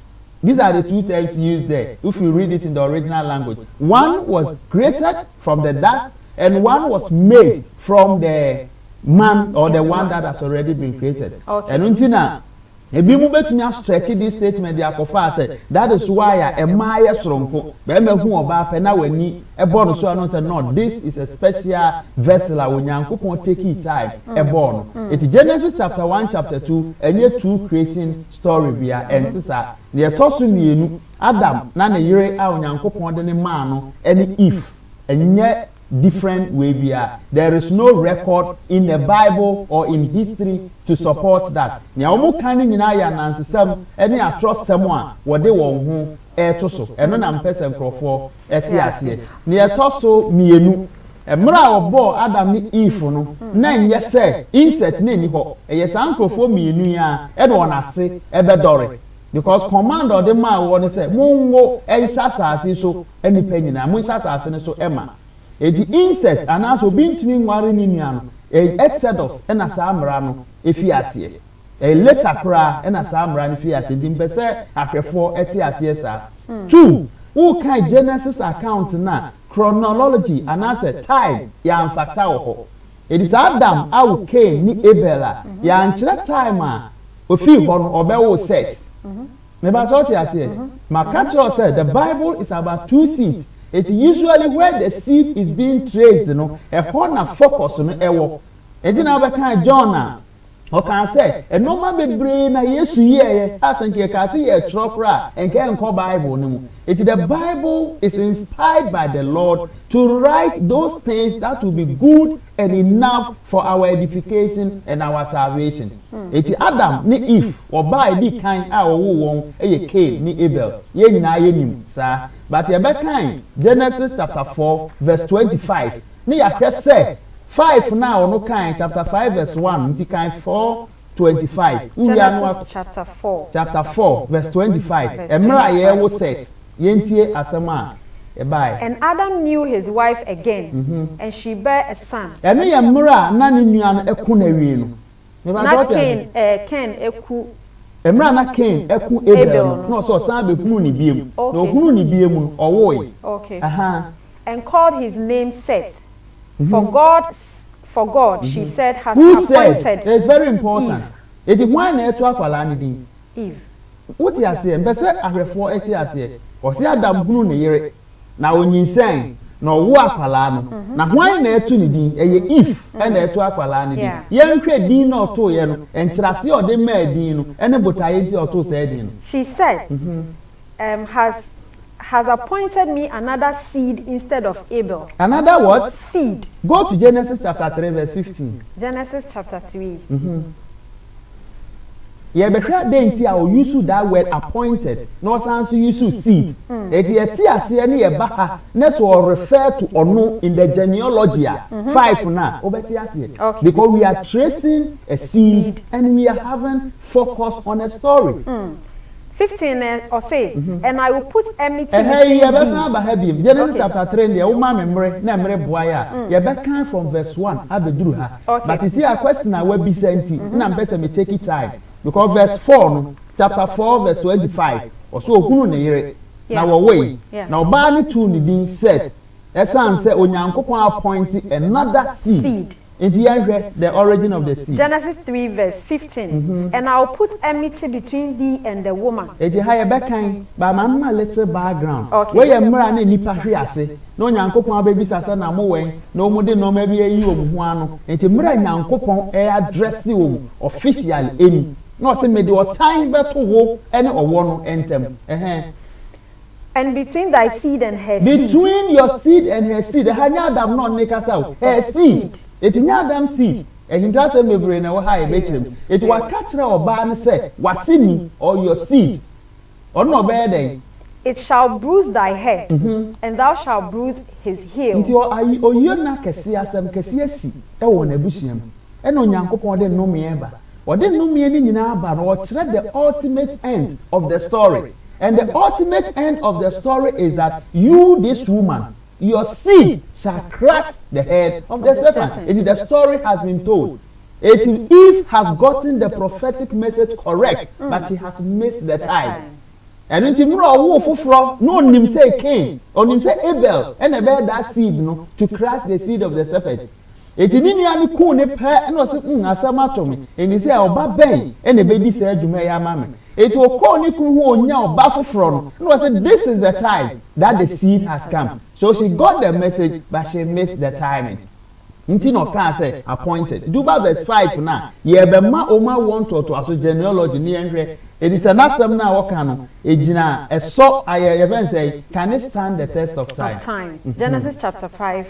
These are the two terms used there. If you read it in the original language, one was created from the dust, and one was made from the man or the one that has already been created. Okay. And until now, if you move to stretch this statement, that is why a Maya Sronko, a born so I no, this is a special vessel when you take it time, a born. It's Genesis chapter 1, chapter 2, and yet 2 creation story via and Tissa. The Tosun Adam, Nana Yere, our Yankopon, and man, and if, and yet different way via. There is no record in the Bible or in history to support that. Nya omo kan ni nyina ya nansesam ene atrust someone what they won ho to so eno na mpese nkrofo ese ase ne etoso mienu emra obo Adam ni Eve no na nye se insect na ni ho eye san nkrofo mienu ya e do na ase ebedore. Because command or the man won say monwo ensha sase so eni panyina mo ensha sase ne so ema. The insect and also being to nware ni nuano Exodus and a samrano efiasie a letter cry and a samran fiasie dimpese afefo etiasiesa 2 who can Genesis account na chronology and as a time ya factor ho it is Adam au Cain ni Abel ya nchira time a ofi ho no obewo set me ba toti asie makatro said the Bible is about 2 seeds. It's usually where the seed is being traced, you know, a corner focus on a walk. And then I can John, or can say, a normal be brain, yes, yeah, I think you can see a chopra and can call Bible. It's the Bible is inspired by the Lord to write those things that will be good and enough for our edification and our salvation. It's Adam, ni Eve, or by the kind our won, a Cain, ni Abel, ye na yenim, sir. But ye be kind, Genesis chapter 4, verse 25. Ni ya say 5 now, no kind, chapter 5, verse 1, kind 4, 25. Genesis chapter 4. Chapter 4, verse 25. Emra ye wo set. Yentie asama. And Adam knew his wife again, and she bare a son. And me emra na ni nuan eku na wie no. Na Cain eku. Emra na Cain eku Abel no so san be kunu ni biem. No kunu ni biem owoy. Okay. And called his name Seth. For God, she said, has appointed. Said? It's very important. It is one na etu akwala ni din. Eve. What you say? Mbese ahwefo eti ase. O si Adam kunu ne yere. Na onyinsen na owo akwala no. Na hwan na etu ni din? Eye Eve na etu akwala ni din. Yenhwe din na oto ye no. Enkyerase o de ma din no. Ene botaye ti oto se din no. She said, has appointed me another seed instead of Abel. Another what? Seed. Go to Genesis chapter 3 verse 15. Genesis chapter 3. Yeah, but they are use that word appointed. No sense to use seed. It is refer to or no in the genealogy. 5 now. Okay. Because we are tracing a seed and we are having focus on a story. 15 or say, and I will put enmity between Genesis chapter 3, the woman memory, memory boya. You from verse 1. But you see a question I will be sent to. And I'm better me take it time. because verse 4 chapter 4 verse 25 also okunu ne yere na wo way na oba ne tu ne din set esan say onyankopon appoint another seed. In the end, the origin of the seed. Genesis 3 verse 15. And I'll put enmity between thee and the woman. It is higher back by my little background. Okay. Where you are any patriacy, no yankopon baby sasa na mowe, no more no maybe a you one. And to mura yankopon address you officially any. No say me the time better wo any or one entem. And between thy seed and her seed. Between your seed and her seed, the hanya dam not make us out. Her seed. It is not them seed. And he does me brain or high betrim. It will catch or ban say, wasini or your seed. Or no better. It shall bruise thy head, and thou shalt bruise his heel. Until I or you're not cassia some cassiasi. I want a bushim. And on Yankopon didn't know me ever. Or didn't know me any naba or tread the ultimate end of the story. And the ultimate end of the story is that you, this woman, your seed shall crush the head of the serpent. It is the story has been told. It is Eve has gotten the prophetic message correct, but she has missed the time. And in Timur, no name say Cain, or name say Abel, and about that seed no to crush the seed of the serpent. It is in any cool pair and was asamato, and he said, "Oba bang," and the baby said, "You may mammy." It will call Niku now baffle from. No, I said, this is the time that the seed has come. So she got the message, but she missed the timing. Intino can say appointed. Do about verse 5 now. Yeah, but ma oma want to aso genealogy ni enhwe. It is an asem na wakano. Ejina e so I even say can it stand the test of time? Genesis chapter 5.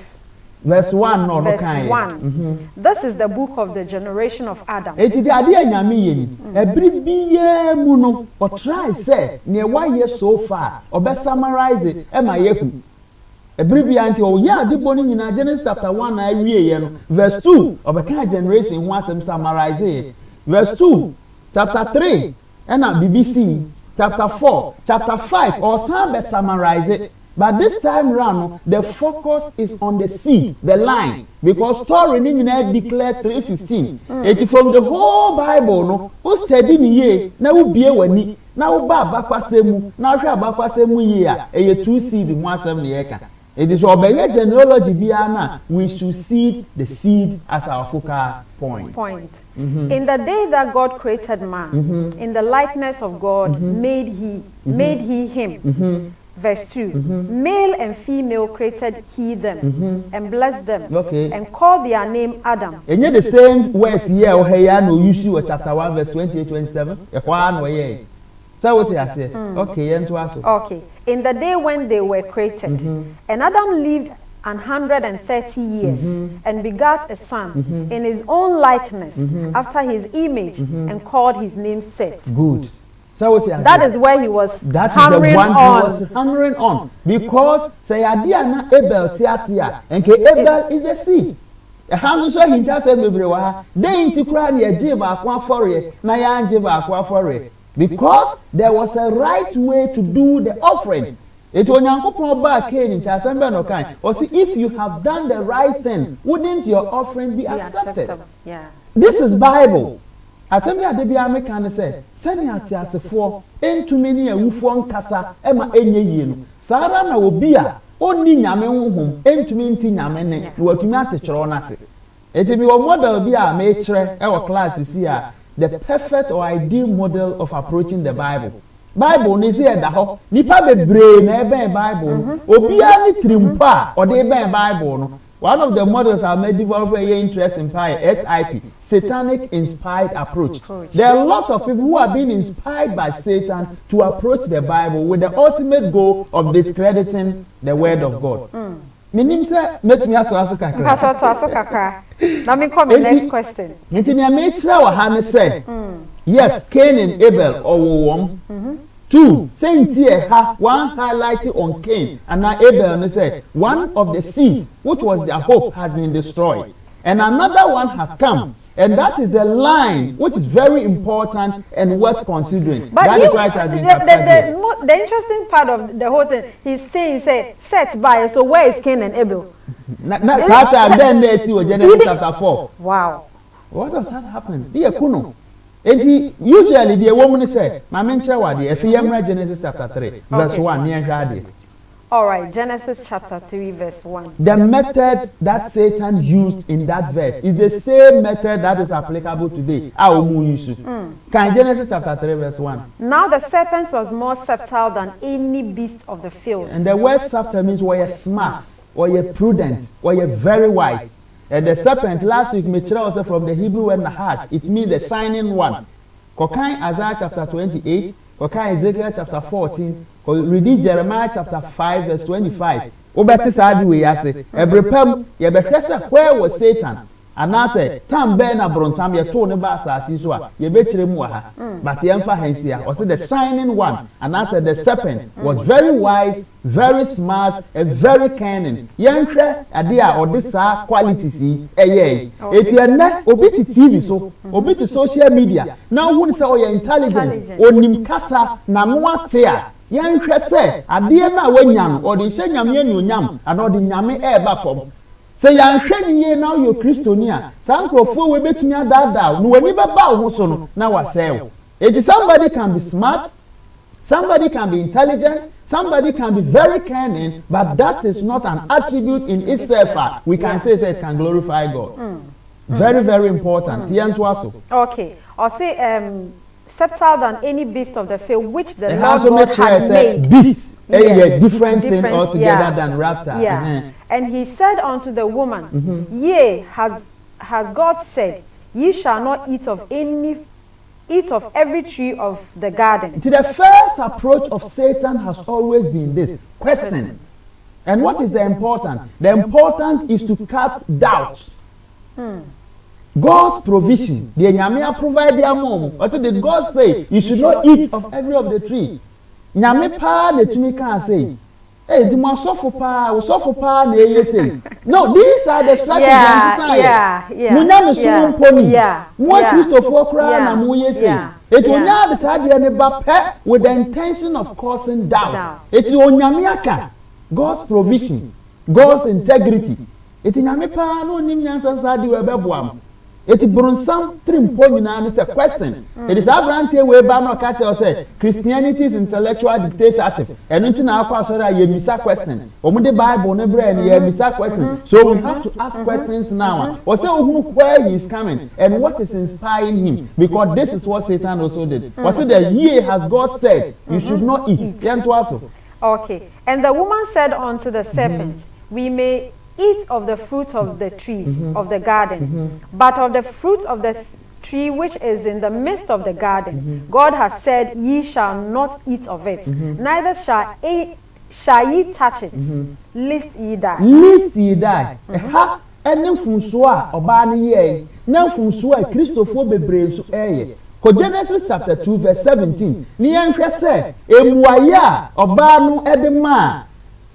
Verse 1 no verse kind. 1. This is the book of the generation of Adam. It is the idea nyame yeni. Every biye mu no or try say near 1 year so far or be summarize it e ma yehu. Every biya nti o ya de boni nyina Genesis chapter 1 na wie ye no verse 2 of a kind generation who wants them summarize it. Verse 2 chapter 3 and BBC chapter 4 chapter 5 or some be summarize it. But this time round, the focus is on the seed, the line, because story ni declared 3:15. It from the whole Bible, no, who study ni ye, na ubie wani, na uba bakwasemu, na hwe bakwasemu ye a, eye two seed mu asem ne yeka. It is obeye genealogy biana, we should seed the seed as our focal point. In the day that God created man, in the likeness of God, made he him. Verse 2, male and female created he them, and blessed them, and called their name Adam. And yet the same words here, or here, no issue, chapter 1, verse 28-27. So what I say? Okay, and to us. Okay, in the day when they were created, and Adam lived 130 years, and begat a son in his own likeness, after his image, and called his name Seth. Good. So that is where he was hammering on. Because say Adiana Abel Tiasia and Abel is the seed. A hand so he just said Mebrewa, they ain't cry a jib aqua for it, Nayan jib aqua for it. Because there was a right way to do the offering. It will not back in Assembly no kind. Or see if you have done the right thing, wouldn't your offering be accepted? Yeah. This is Bible. Atemi adebi ameka say sani atiasefo entumi ne awufo nkasa ema enye yie no sara na obi a onni nyame honhom entumi nti nyame ne na watumi atechero na se eti bi wo model bi a me kire e wo class si a the perfect or ideal model of approaching the Bible ni se da ho nipa bebre na ebe Bible obi a ni trimpa o de ebe Bible no. One of the models I made develop a interest in SIP, Satanic Inspired Approach. There are a lot of people who are being inspired by Satan to approach the Bible with the ultimate goal of discrediting the Word of God. Meaning, sir, let me have to ask kakra. Now, me come next question. Yes, Cain and Abel or 2, saying here, one highlighted on Cain and now Abel said, one of the seeds, which was their hope, has been destroyed. And another one has come. And that is the line, which is very important and worth considering. But that is why it has been captured. The interesting part of the whole thing, he's saying, set by, so where is Cain and Abel? Then they see Genesis chapter 4. Wow. What does that happen? Usually the woman say, "My mentor, what the Genesis chapter 3, verse 1 near." All right, Genesis chapter 3, verse 1. The method that Satan used in that verse is the same method that is applicable today. Can Genesis chapter 3, verse 1. Now the serpent was more subtle than any beast of the field. And the word subtle means where you're smart, or you're prudent, or you're very wise. And the serpent, last week, also from the Hebrew word nahash, it means the shining one. Kokai Isaiah chapter 28, Kokai Ezekiel chapter 14, read Jeremiah chapter 5 verse 25. Obeti sadi we yase. Ebrepem ye bekwese where was Satan? And I say, "Tam ben abronsam ye to ne ba asase so a ye betire mu ha." But ye mfa hansia. O say the shining one. And I said the serpent was very wise, very smart, and very cunning. Ye nhwe ade a odi sa qualities yi eye. Eti ene obi ti TV so, obi ti social media. Now who say o ye intelligent, onim kasa na no ate a yen hwɛ sɛ adeɛ na wanyam ɔde hyɛ nyame anuonyam ana ɔde nyame ɛɛba fam sɛ yɛnhwɛ ne yie na ɔyɛ kristoni a saa nkurɔfoɔ wɔ betumi adaadaa no wani bɛba wo ho so no na wasɛe wo. Eti somebody can be smart, somebody can be intelligent, somebody can be very cunning, but that is not an attribute in itself. We can say it can glorify God. Very, very important. Okay. Or say subtle than any beast of the field which the Lord God had made. Beast, yes. Different thing altogether than raptor. Yeah. And he said unto the woman, Yea, has God said, Ye shall not eat of every tree of the garden. The first approach of Satan has always been this question. And what is the important? The important is to cast doubts. God's provision, the Nyame provide their mom. What did God say? You should not eat of every of the tree. Nyame pa the tumi can say, hey, the man suffer pa na ye say. No, these are the strategies. Munyame so poni. Mo Christopher kra na mo ye say. It onya the side ne ba pe with the intention of causing doubt. It onyame aka. God's provision, God's integrity. It nyame pa no nim nyansa sade we beboam. It brunsam trimpo nyina is a question. It is Abraham we ba no catch us say Christianity is intellectual dictatorship. Eno nti na akwa sorry ye misa question. Omo the Bible ne bre na ye misa question. So we have to ask questions now. Or say where he is coming and what is inspiring him, because this is what Satan also did. Or say that ye has God said you should not eat. Okay. And the woman said unto the serpent, We may eat of the fruit of the trees of the garden, but of the fruit of the tree which is in the midst of the garden, God has said, Ye shall not eat of it, neither shall ye touch it, lest ye die. Lest ye die. Ha, ene funso a oba ne ye, na funso a Christopher bebre so eye. Ko Genesis chapter 2 verse 17. Ni enhwe se emuaya oba no edema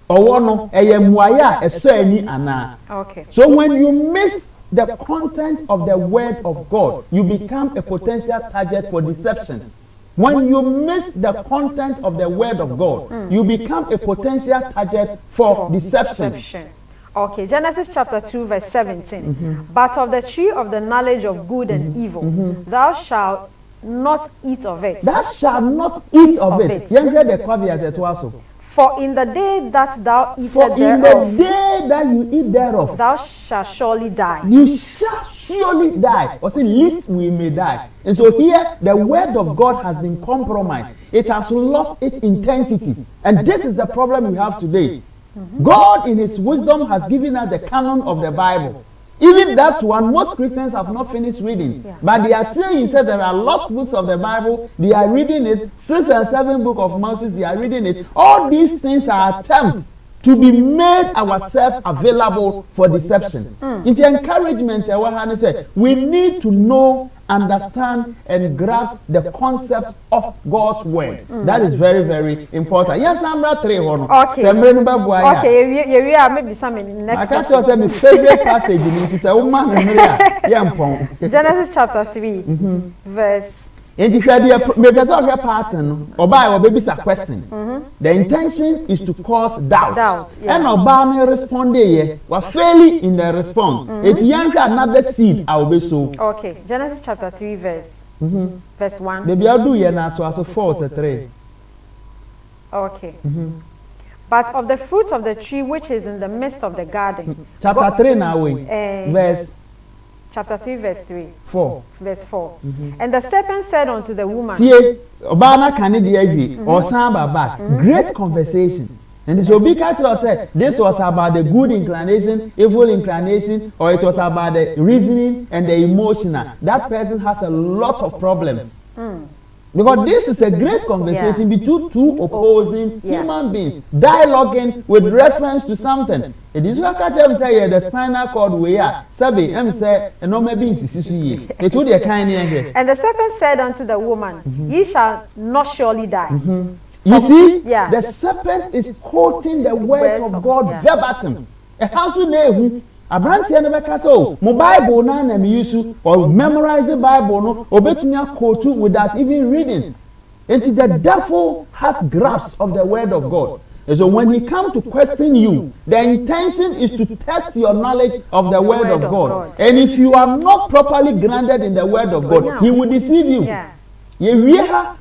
Owono eyemuaya esoani ana. Okay. So when you miss the content of the word of God, you become a potential target for deception. When you miss the content of the word of God, you become a potential target for deception. Okay, Genesis chapter 2 verse 17. But of the tree of the knowledge of good and evil, thou shalt not eat of it. Thou shalt not eat of it. The caveat also. For in the day that thou eatest thereof, in the day that you eat thereof, thou shalt surely die. You shall surely die. Or say, least we may die. And so here, the word of God has been compromised. It has lost its intensity. And this is the problem we have today. God, in His wisdom, has given us the canon of the Bible. Even that one, most Christians have not finished reading. But they are saying, said there are lost books of the Bible, they are reading it. 6 and 7 book of Moses, they are reading it. All these things are attempts to be made ourselves available for deception. It's encouragement, we need to know, understand, and grasp the concept of God's word. That is very, very important. Yes, I'm not 3 1. Okay. Okay, maybe some next. I can't just say my favorite passage in it. Genesis chapter 3, verse. And if you are the pattern, or by or baby's a question, the intention is to cause doubt. And Obama responded, we're failing in the response. It's young another seed, I will be so. Okay, Genesis chapter 3, verse verse 1. Baby, I'll do ye now to us 4 or 3. Okay. But of the fruit of the tree which is in the midst of the garden. Chapter 3 now, verse. Chapter 3, verse 3. 4. Verse 4. And the serpent said unto the woman. Obama can or samba back. Great conversation. And so big catcher said this was about the good inclination, evil inclination, or it was about the reasoning and the emotional. That person has a lot of problems. Because this is a great conversation between two opposing human beings, dialoguing with reference to something. It is what catcher say the spinal cord we are. Sabi, say, and no maybe it would be a kind here. And the serpent said unto the woman, Ye shall not surely die. You see, the serpent is quoting the words of God verbatim. A house name, a branch never castle, my Bible, none and use or memorize the Bible, no, or bet me a quote without even reading. And the devil has grasp of the word of God. And so when he comes to question you, the intention is to test your knowledge of the word of God. And if you are not properly grounded in the word of God, he will deceive you.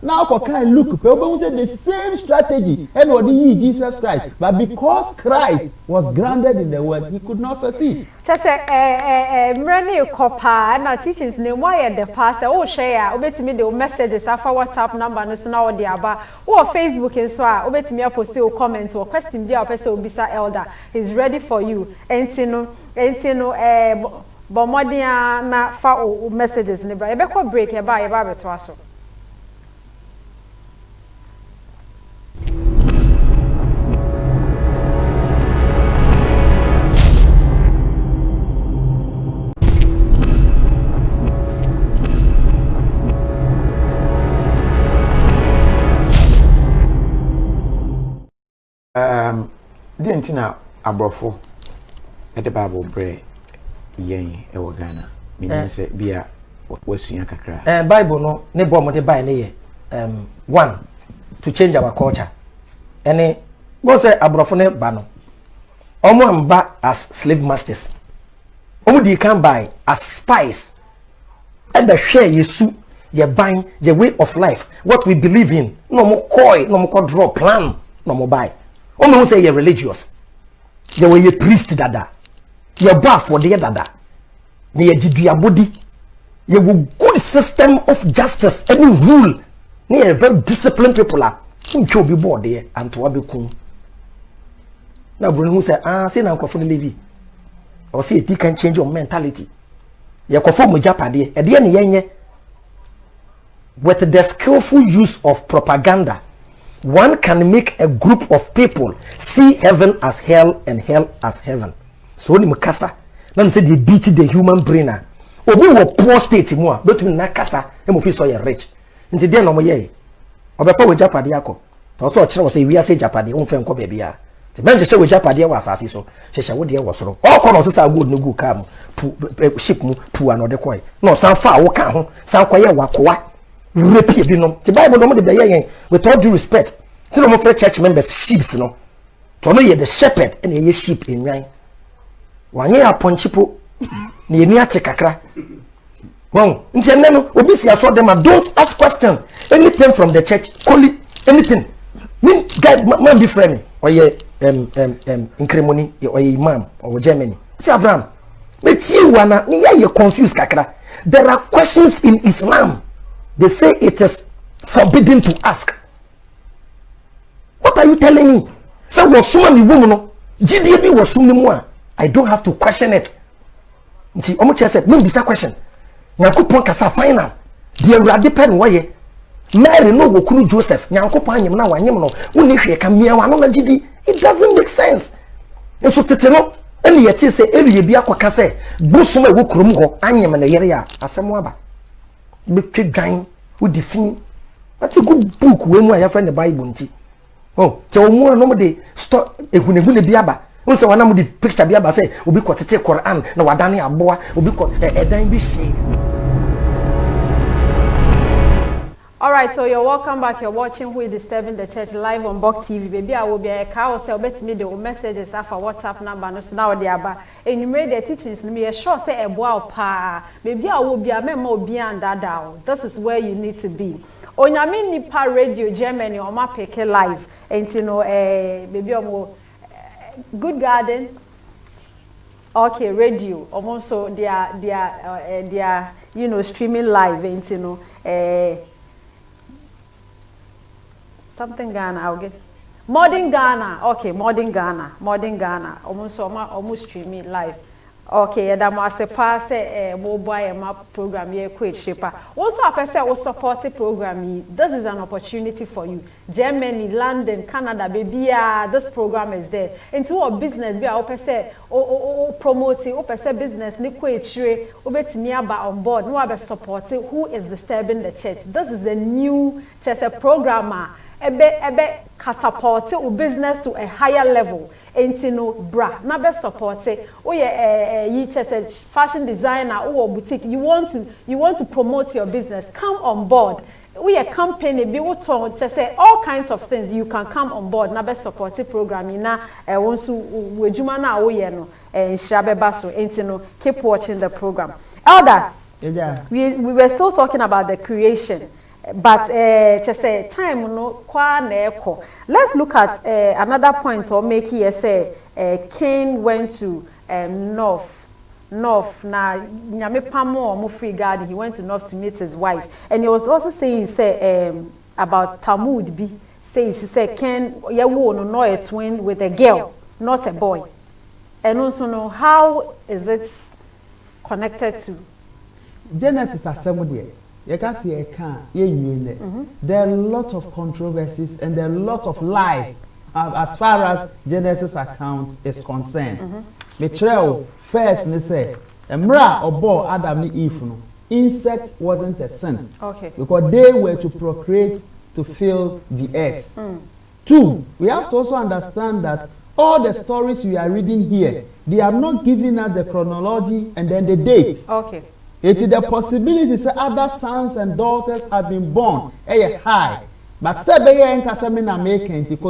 Now can look people say the same strategy and what he Jesus Christ, but because Christ was grounded in the word, he could not succeed. Just many copa na teachings ne why the pastor oh share obetimi the messages after WhatsApp number no so na wo dia ba or Facebook and so obetimi post your comments or question dia person obisa elder is ready for you entino bomodia na fa o messages ne bra e be ko break e ba beto aso. The antina abrofo at the Bible bread yen ewo Ghana. Meaning say bia wasua kakra. Bible no ne bom de buy ne one to change our culture. And go say abrofo ne ba no. Omo amba as slave masters. Omo di can buy as spies. And the share yesu ye buying your way of life, what we believe in. No more coy, no more draw plan, no more buy. Omo who say you're religious. You were a priest dada. You're buff for the dada. You are body. You will good system of justice. Any rule. You very disciplined people are. You will be bored there and to be cool. Now Bruno who say say na nkofo levi. Or say it can change your mentality. You conform with Japade. At the end yenye with the skillful use of propaganda. One can make a group of people see heaven as hell and hell as heaven. So ni mukasa, na say they beat the human brain. Obi wo poor state mu a, betumi na kasa, e mo fi so ye rich. Nti dey no mo ye. Obefa we Japade akọ. To so kire wo say wi ase Japade, wo mfa nko ba bia. Ti benje she we Japade wa asase so. Hye wo de wo soro. Okọ no sesa gold no gu ka mu, ship mu, pu anode koy. No san fa wo ka ho, san koye wakoa. Repeat binom. The Bible no de be with all due respect. Till no for church members sheep no. To no ye the shepherd and ye sheep in yan. Wan ye aponchipo na ye ate kakra. Won, nti ene no obi si aso dem don't ask question anything from the church, call it anything. Me guy man be friend or ye incremony or ye imam or Germany. See Avraham. But you wanna ye confused kakra. There are questions in Islam. They say it is forbidden to ask. What are you telling me? So wasuma mi woman no. GDB wasumi mu a. I don't have to question it. Nti omo che said, "Me bisa question." Nyankopon kasa final. The Awurade pen woye. Mary no wokunu Joseph. Nyankopon anyem na wanyem no. Woni hwe ka mia wa no na gidi. It doesn't make sense. Eso tete no. Eni yeti se ewie bi akoka se, "Busuma e wokurum ho anyem na yere ya." Asem aba. Betwe dwan wo defin. That's a good book we mu ya friend the Bible nti. Oh, so mu no mo de stop ehunehune bi aba. Won se wana mo de picture bi aba say obi kwotete Quran na wadane aboa, obi ko edan bi hye. All right, so you're welcome back. You're watching Who is Disturbing the Church live on Bok TV. Baby, I will be a cow. So bet me the messages after WhatsApp number. No, so now they are. And you made the teachings. Me a sure say a wow pa. Baby, I will be a memo beyond that down. This is where you need to be. On your mini pa radio Germany or my pick live. And you know, baby, Good Garden. Okay, radio. Also, they are you know streaming live. And you know, something Ghana, I'll get Modern Ghana. Okay, Modern Ghana. Almost streaming live. Okay, that must pass a mobile map program here, quick shaper. Also, I say we support the program. This is an opportunity for you. Germany, London, Canada, baby, this program is there. Into our business, be our say promoting, business, ni quick share, on board. No other supporting who is disturbing the church. This is a new church programmer. Ebe catapult your business to a higher level. Entino bra na be support ye fashion designer or boutique. You want to promote your business. Come on board. We a company be to just say all kinds of things. You can come on board. Na be support program na won't wejuma na oye no nshirabe baso. Entino keep watching the program. Elder, we were still talking about the creation. But just say time no kwa na eko. Let's look at another point or make here say Cain went to north na nyame pamo mo free garden. He went to north to meet his wife, and he was also saying say about Talmud be says he said Cain no a twin with a girl, not a boy. And also know how is it connected to Genesis assembly. There are a lot of controversies and there are a lot of lies as far as Genesis account is concerned. Betrayal first they say Emra or bo Adam ni Eve no insect wasn't a sin. Okay. Because they were to procreate to fill the earth. 2, we have to also understand that all the stories we are reading here, they are not giving us the chronology and then the dates. Okay. It is the possibility that other sons and daughters have been born high. But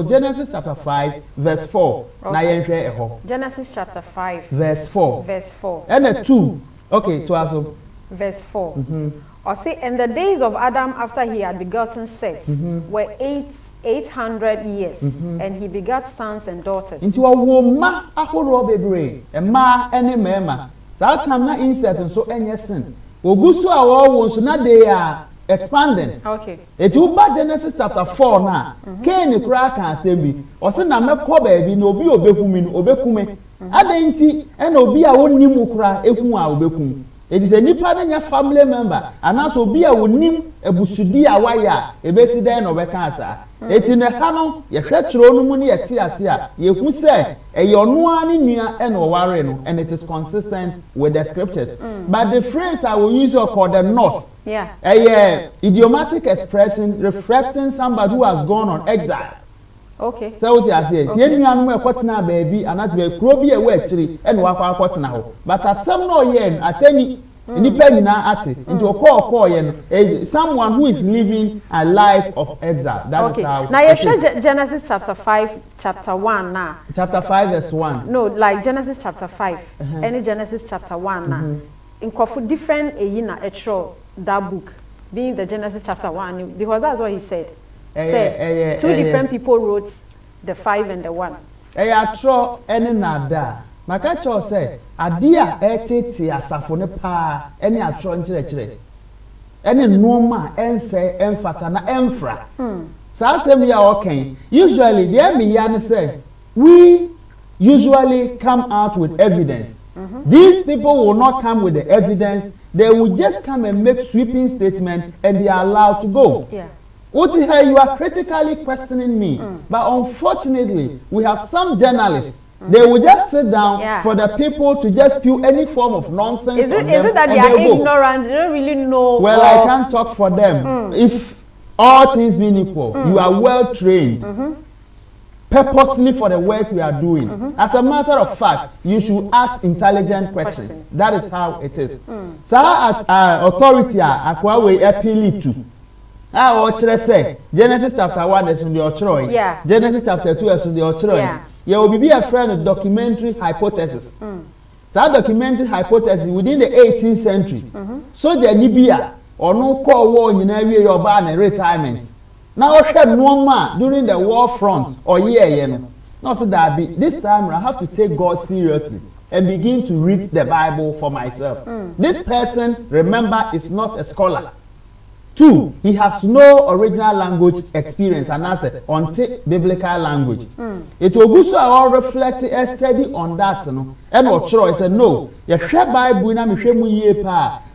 Genesis chapter 5 verse 4. Okay. Genesis chapter 5 verse 4. Verse 4. And the 2. Okay, to us. Verse 4. Or say, and the days of Adam after he had begotten Seth were 800 years, and he begat sons and daughters. Into a woman, a baby, a ma any mema. That time na insert and so any sin. Ogusu awo so na they are expanding. Okay. It will be Genesis chapter 4 na. Cain kura kan sebi. O se na mekọ baby na obi obekumi no obekume. Adenti e na obi a wonnim kura ehun a obekum. It is a nipa na family member and also obi a wonnim ebusudi a waya ebesi den no beka asa. Eti ne ha no ye hwetro no mu ne ye ti ase a ye hu se eyono ani nua e na ware no, and it is consistent with the scriptures. But the phrase I will use called the not, a idiomatic expression reflecting somebody who has gone on exile. Okay. So what I say, tie nua no e kwotena baabi anat be kuro bi e wa akiri e na wakwa kwotena ho. But asem no ye atani nipa nyina ate into okọ ye no someone who is living a life of exile. That is how. Now you share Genesis chapter 5 chapter 1 now. Chapter 5 verse 1. No, like Genesis chapter 5. Any Genesis chapter 1 now. In different that book being the Genesis chapter 1 because that's what he said. Two different people wrote the 5 and the 1. Any nada. Makacho say adia etete asafo ne pa ene atro nkyerechire ene noma ense emfata na emfra sa asem ya oken usually there me ya say we usually come out with evidence. These people will not come with the evidence, they will just come and make sweeping statements and they are allowed to go. Uti here you are critically questioning me, but unfortunately we have some journalists. They will just sit down for the people to just spew any form of nonsense. Is it that they are ignorant? They don't really know. Well, I can't talk for them. If all things being equal, you are well trained, purposely for the work we are doing. As a matter of fact, you should ask intelligent questions. That is how it is. So, authority, akwa we appeal to. Ah, or say Genesis chapter 1 is on the Otroy. Yeah. Genesis chapter 2 is on the Otroy. Yeah. You will be a friend of documentary hypothesis. That documentary hypothesis within the 18th century. So the Libya or no call war in area your ban and retirement. Now I had no man during the war front or year. Not so that be this time I have to take God seriously and begin to read the Bible for myself. This person, remember, is not a scholar. 2, he has no original language experience and that's until biblical language. It will be so I will reflect a study on that. No? And or choice said no.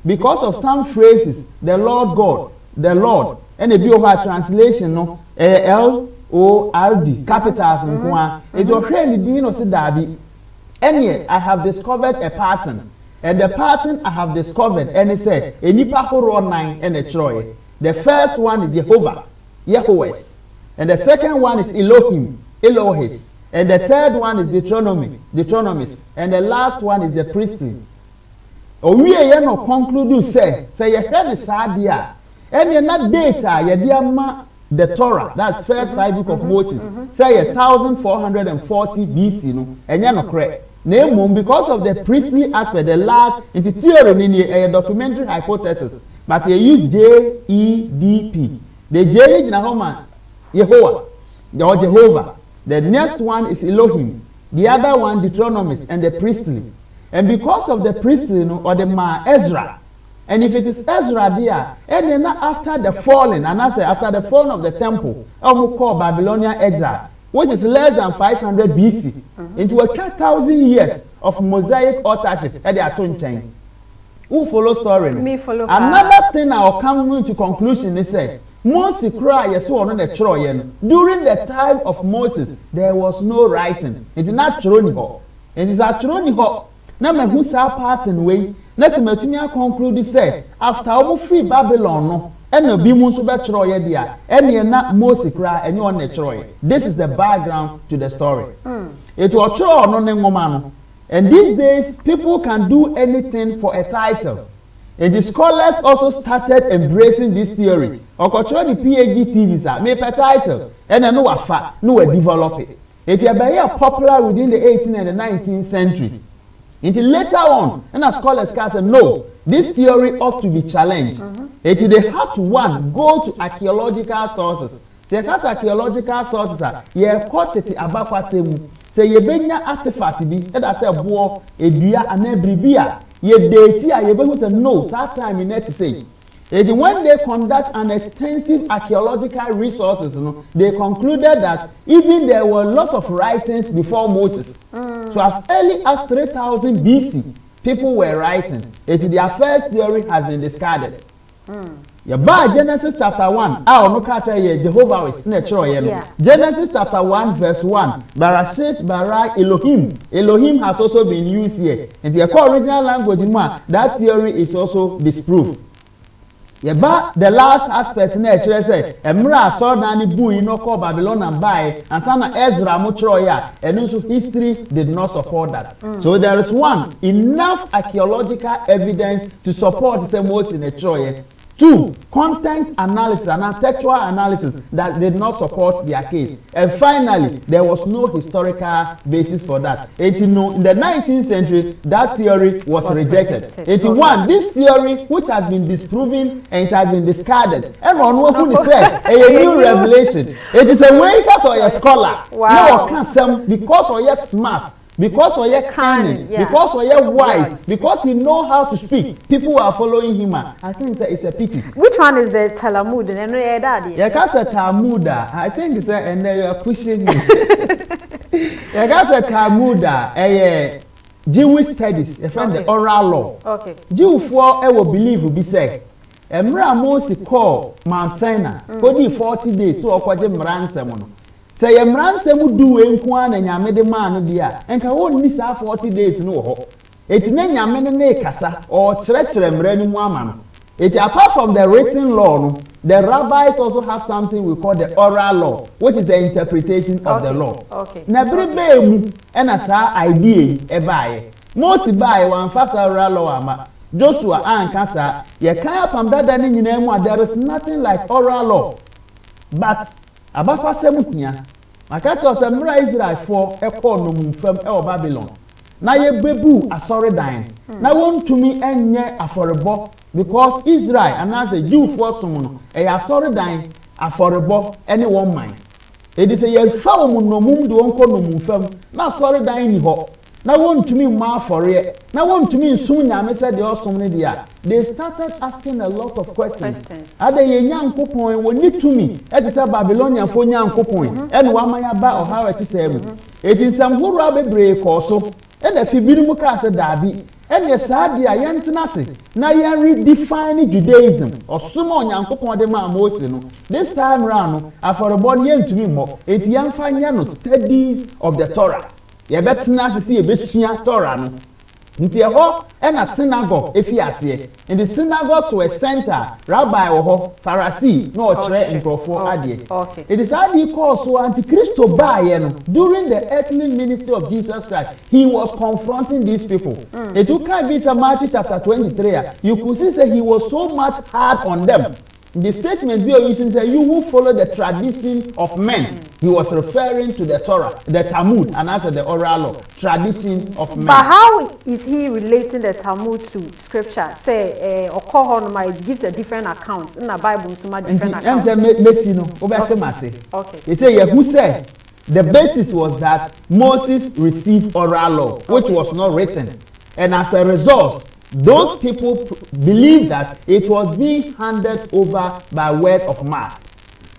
Because of some phrases, the Lord God, the Lord, and the Bible translation, no, L-O-R-D, capitals, it will really be say that. And yet, I have discovered a pattern. And the pattern I have discovered, and it said, a nipa who 9 and a Troy. The first one is Jehovah, Yahweh's. And the second one is Elohim, Elohis. And the third one is Deuteronomist. And the last one is the priestly. We no conclude say you heard the Sadia. And you're not data, you're the Torah, that first 5 book of Moses, say 1440 BC, no, and you're not correct. Name because of the priestly aspect, the last into theory in a documentary hypothesis, but you use JEDP. The J is Nahoma, Yehovah, or Jehovah. The next one is Elohim, the other one Deuteronomist and the priestly. And because of the priestly, you know, or the Ezra. And if it is Ezra there, and then after the falling, and I say after the falling of the temple, we call Babylonian exile, which is less than 500 BC, into a 1,000 years of Mosaic authorship at the Atun chain. Who follow story? Me follow. Another thing I'll come to conclusion is say, Moses cry yes on the Troyan. During the time of Moses, there was no writing. It is not Troniho. It is a Troniho. Now me who sa part in way. Let me conclude say after we free Babylon no and no be munso be Troy dia and ye na Moses cry and you on the Troy. This is the background to the story. It was Troy no ngoma. And these days people can do anything for a title. And the scholars also started embracing this theory. Okocho the PhD thesis are make a title and no wafa no develop it. It is very popular within the 18th and the 19th century. Until later on, and as scholars can say, no, this theory ought to be challenged. It is they have to go to archaeological sources. Say because archaeological sources are caught it abakwa semu. Say ye benya artifact bi, and I say boo edua anabribia ye date a ye be say no, that time in net say. And when they conduct an extensive archaeological resources, you know, they concluded that even there were a lot of writings before Moses. So as early as 3000 BC, people were writing. Their first theory has been discarded. By Genesis chapter 1, I no can say Jehovah is natural. Genesis chapter 1 verse 1, Barashit bara Elohim. Elohim has also been used here. In the original language, that theory is also disproved. But the last aspect nature say Emra saw Nani Bui no call Babylon and buy and Sana Ezra Mutroya and also history did not support that. So there is enough archaeological evidence to support the most in a Troy. 2, content analysis and textual analysis that did not support their case. And finally, there was no historical basis for that. In the 19th century, that theory was rejected. 81, this theory, which has been disproven and it has been discarded. Everyone who said a new revelation. It is a way because you're a scholar. Wow. No, because you're smart. Because you're cunning, because you're wise, because he knows how to speak, people are following him. I think it's a pity. Which one is the Talmud? And yeah, that's a Talmud. I think it's and you are pushing me. Yeah, that's a Talmud. Jewish studies, a friend the oral law. Okay. Jew for I will believe will be said. Emra Moses call Mount Sinai. For 40 days, so Okwaje ransom. Say a ransom do enquan and yamede man dear, and can only miss 40 days no ho. It name yamene kasa or treacherem renu woman. It apart from the written law, the rabbis also have something we call the oral law, which is the interpretation of the law. Okay. Nabrebe and as our idea a buy. Most buy one fast oral law ama. Joshua ankasa ye kan apam dada ni nyina mu there is nothing like oral law but abafa semutia makato se mra Israel for ekọ no mumfam e Babylon na ye bebu asori dan na wontumi enye aforebo because Israel and as a Jew for someone e asori dan aforebo any one mind it is a ye fa no mum do onko no mumfam na asori dan ni ho na wontumi ma afore na wontumi nsum nyame se de osom ne dia they started asking a lot of questions ade ye nyankopon woni tumi e de se Babylonian fo nyankopon e no amaya ba o hawe ti se mu etinsam horo abebre ko so e da fibiru mu ka se dabi e ne saade a yentena se na yan redefine Judaism osoma nyankopon de ma Moses no this time round aforebo ne yentumi mo eti yanfa nya no studies of the Torah ye betena se ye besua Torah no nti ho na synagogue efiase in the synagogue to a center rabbi wo Pharisee no chere nkrofo ade it is adi call so anti-Christo baye no during the earthly ministry of Jesus Christ he was confronting these people it took Matthew chapter 23 you could see that he was so much hard on them. The statement we are using say you who follow the tradition of men. He was referring to the Torah, the Talmud, and after the oral law, tradition of men. But how is he relating the Talmud to scripture? Say, it gives a different account in the Bible. So much different account. Okay. He say, who said the basis was that Moses received oral law, which was not written, and as a result. Those people believe that it was being handed over by word of mouth.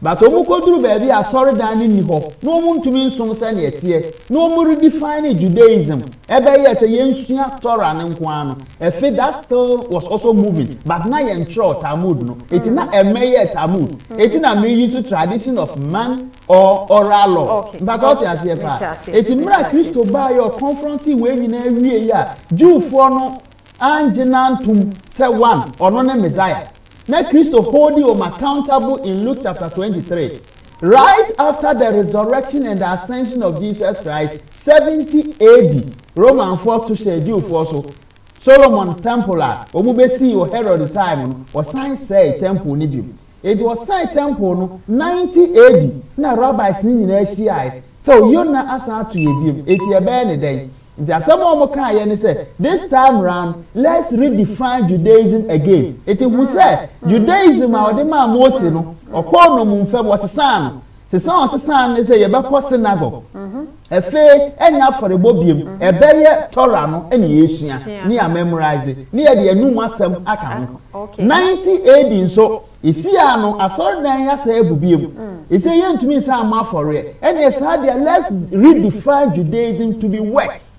But omukoduru baby asori dan ni ho. No muntumi nsom se na etie. No mu redefine Judaism. Ebe yes yensua Torah ne nko ano. Efe that still was also moving. But na yen tro Talmud no. Eti na emeye Talmud. Eti na me use tradition of man or oral law. Okay. But what you say pa. Eti mra Christo ba yo confronting we nyina wie ya. Jew for no Angenantum say one or no Messiah. Now Christo hold you accountable in Luke chapter 23. Right after the resurrection and the ascension of Jesus Christ, 70 AD, Roman 4 to share Jew for so. Solomon temple, Omubesi or Herod the time, was signed say temple nibium. It was signed temple 90 AD. Now rabbis in Asia. So you're not asked to you, it's your bad day. There are some more kind say this time round let's redefine Judaism again. It will say Judaism our the man Moses no or call no mumfem was a son. The son was a son is a yeba synagogue. A faith any for the bobium a beye Torah no any yesia near memorize it near the new masem account. 90 AD so Isiano asor dan ya say bubium. He say yen to me say am for it. And yes let's redefine Judaism to be works.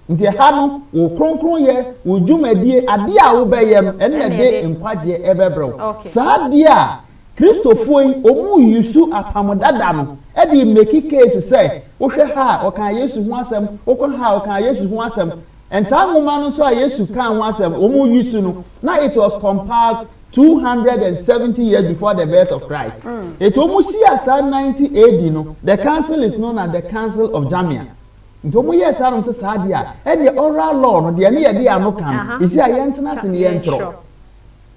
Nti ha no wo kronkron ye wo dwumadie ade a wo beye no enne de nkwaje ebebrew saa de a Kristofo yi omu yusu apamodada no e de make case say wo hwe ha o kan Yesu hu asem wo ko ha o kan Yesu hu asem and saa ngoma no so a Yesu kan hu asem omu yusu no na it was compiled 270 years before the birth of Christ. It almost year 90 AD no the council is known as the Council of Jamia. Ntomo yes anom se sadia e de oral law no de ne ye de ano kan isi ayentena se ne yentro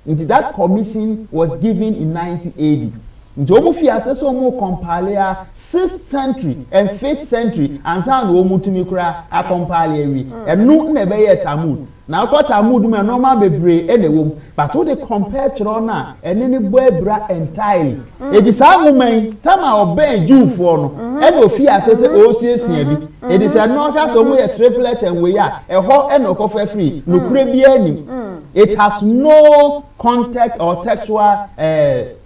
nti that commission was given in 90 AD ntomo fi asese omo compile 6th century and 5th century and sound wo mutumi kura a compile wi enu na be ye Talmud na ko Talmud me normal bebre e de wom but wo de compare chro na ene ne bo ebra entirely e di sa woman tama oben Jewfo no e do fi asese o siesia bi e di sa no ka so mo ye triplet and we ya e ho e no ko fa free no kure bi ani it has no context or textual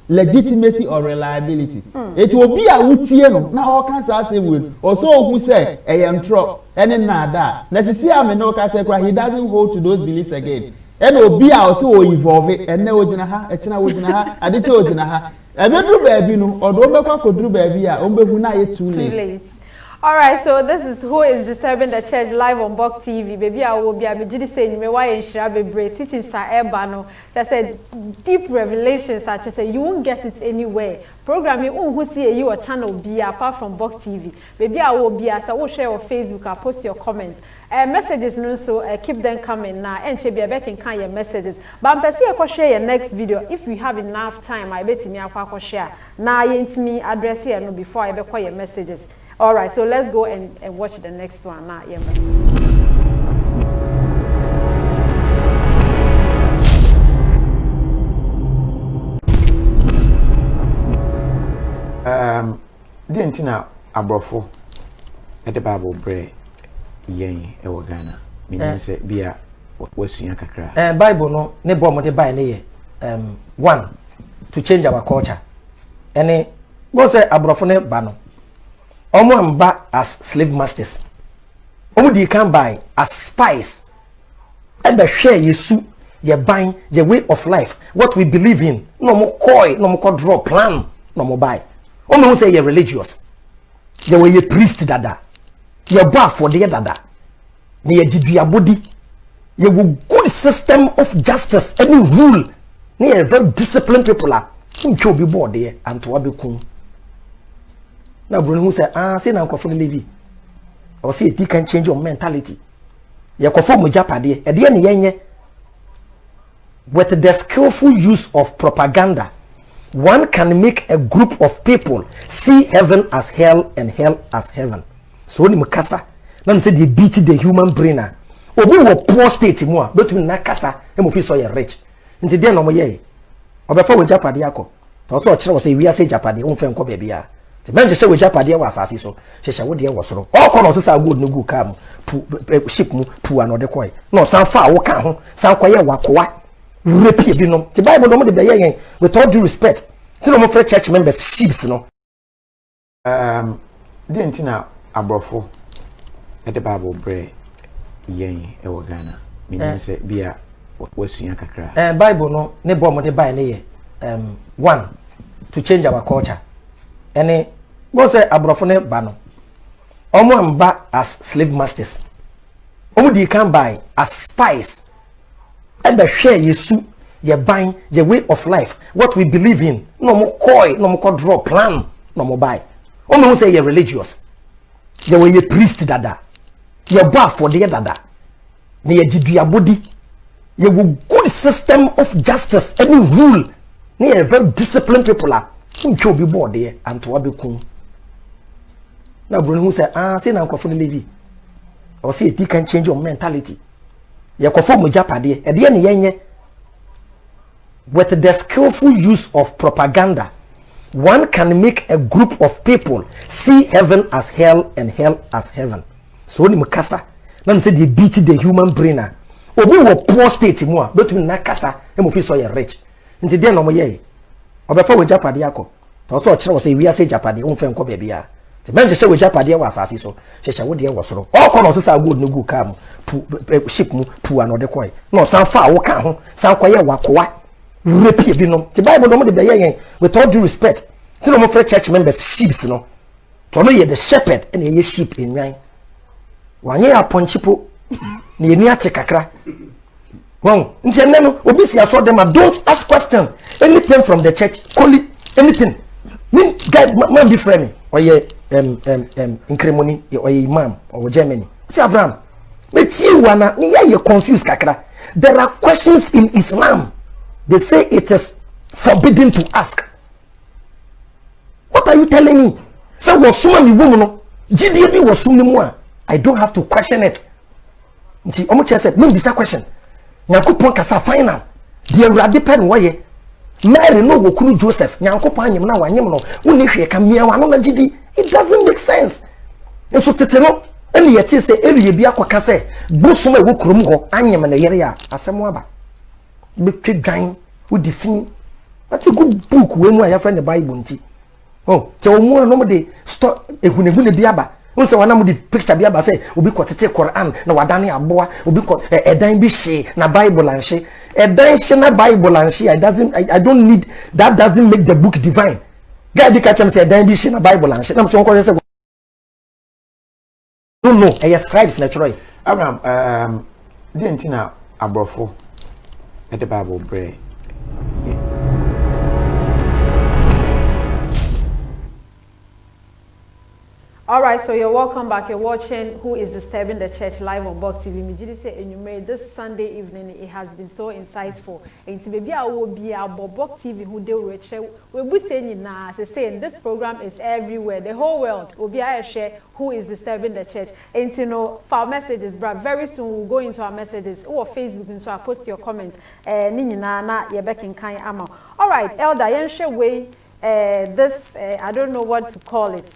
legitimacy or reliability. It will be a wutie no na all can say will also who say I am tro any nada na see am no ka say he doesn't hold to those beliefs again and obi a also evolve and na ogina ha e chena ogina ha ade che ogina ha e be dru ba bi no odo be kwa kodru ba bi a o be hu na ye too late. All right, so this is Who is Disturbing the Church live on Bok TV. Baby, I will be saying me why and Shirabe teaching Sir Ebano. Just said deep revelations. I just say you won't get it anywhere. Program you who see you a channel be apart from Bok TV. Baby, I will be as I will share on Facebook. I post your comments. Messages no so keep them coming now. And she be a back and kind your messages. But I'm perceive share your next video if we have enough time. I bet me I share. Now you me address here no before I be call your messages. All right, so let's go and watch the next one now. Yeah, the antina abrofo at the Bible bread yen e Ghana. Meaning say bia wasua kakra. Bible no ne bomb de buy ne one to change our culture. And what say abrofo ne ba no. Omo amba as slave masters. Omo di can buy as spies. And the share yesu, ye buying your way of life, what we believe in. No more coy, no more draw plan, no more buy. Omo say you're religious. Ye way ye priest dada. Ye bar for the dada. Ye jidu body. Ye will good system of justice, any rule. Ye very disciplined people are. Who be bored there and to abikum. Now Bruno say say na nkofo no levi or say it can change your mentality ye kofo mo japade e de ne yenye with the skillful use of propaganda one can make a group of people see heaven as hell and hell as heaven so ni mukasa na say they beat the human brain obi wo poor state mu a betumi na kasa e mo fi so ye rich nti de no mo ye obefa wo japade akọ to so kire wo say wi ase japade wo fe nko ba bia the man just say we japade wa asase so she wo de wo soro all come no say good no good kam ship mu pu anode koi no san fa wo ka ho san koye wakoa repi bi no the Bible no mo de be yen with all due respect ti no mo free church members ships no the antina abrofo at the Bible bread yen e Ghana meaning say bia wasua kakra. Bible no ne bomb de buy ne one to change our culture. And what say abrofo ne ba no omo amba as slave masters. Omo di can buy as spies. And the share yesu, ye buying your way of life, what we believe in. No more coy, no more draw plan, no more buy. Omo say you're religious. Ye way ye priest dada. Ye bar for the dada. Ye jidu body. Ye will good system of justice, any rule. Ye very disciplined people are. Who be bored there and to abikum. Now Bruno say say na nkofo no levi or say it can change your mentality ye kofo mo japade e de ne yenye with the skillful use of propaganda one can make a group of people see heaven as hell and hell as heaven so ni mukasa na say they beat the human brain obi wo poor state mu a betumi na kasa e mo fi so ye rich nti de no mo ye obefa wo japade akọ to so kire wo say wi ase japade wo fe nko ba bia the man just say we japade wa asase so she wo de wo soro all come no say good no good kam ship mu pu anode koi no san fa wo ka ho san koye wakoa repi bi no the Bible no mo de be yen with all due respect ti no mo free church members sheep no to no ye the shepherd and ye sheep enwan wanye aponchipo na ye nia te kakra Wrong. No, obisi aso them don't ask question. Anything from the church, call it anything. Me guy man be friend me. Or ye incremony or ye imam or Germany. See Avraham. But you wanna you confused kakra. There are questions in Islam. They say it is forbidden to ask. What are you telling me? So was suma mi woman no. GDB was sumi mo. I don't have to question it. Nti omo che said, me bisa question. Nyankopon kasa final de awurade pen wo ye Mary no wo kunu Joseph Nyankopon anyem na wanyem no woni hwe ka mia wa no na gidi it doesn't make sense eso tete no eni yete se eliye bi akoka se bosoma wo kurom ho anyem na yere ya asemo aba be twedwan wo defin ati good book we mu ya friend the Bible nti oh te wo mu no mo de stop ehunehune bi aba unse wana mu di picture bi aba say obi kwotete Quran na wadane aboa obi ko edan bi hye na Bible anhye edan hye na Bible anhye I don't need that doesn't make the book divine. God di catch am say edan bi hye na Bible anhye na so ko say no scribes naturally. Abraham the ntina abrofo at the Bible bread. All right, so you're welcome back. You're watching Who is Disturbing the Church live on Bok TV. Mijidi say enumerate this Sunday evening. It has been so insightful. And to baby, I will be about Bok TV who do reach. We'll be saying now, saying this program is everywhere. The whole world will be a share Who is Disturbing the Church. And you know, for our messages, but very soon we'll go into our messages or Facebook and so I post your comments. Nini na ye back in kind ama. All right, Elder, yenshe way this I don't know what to call it.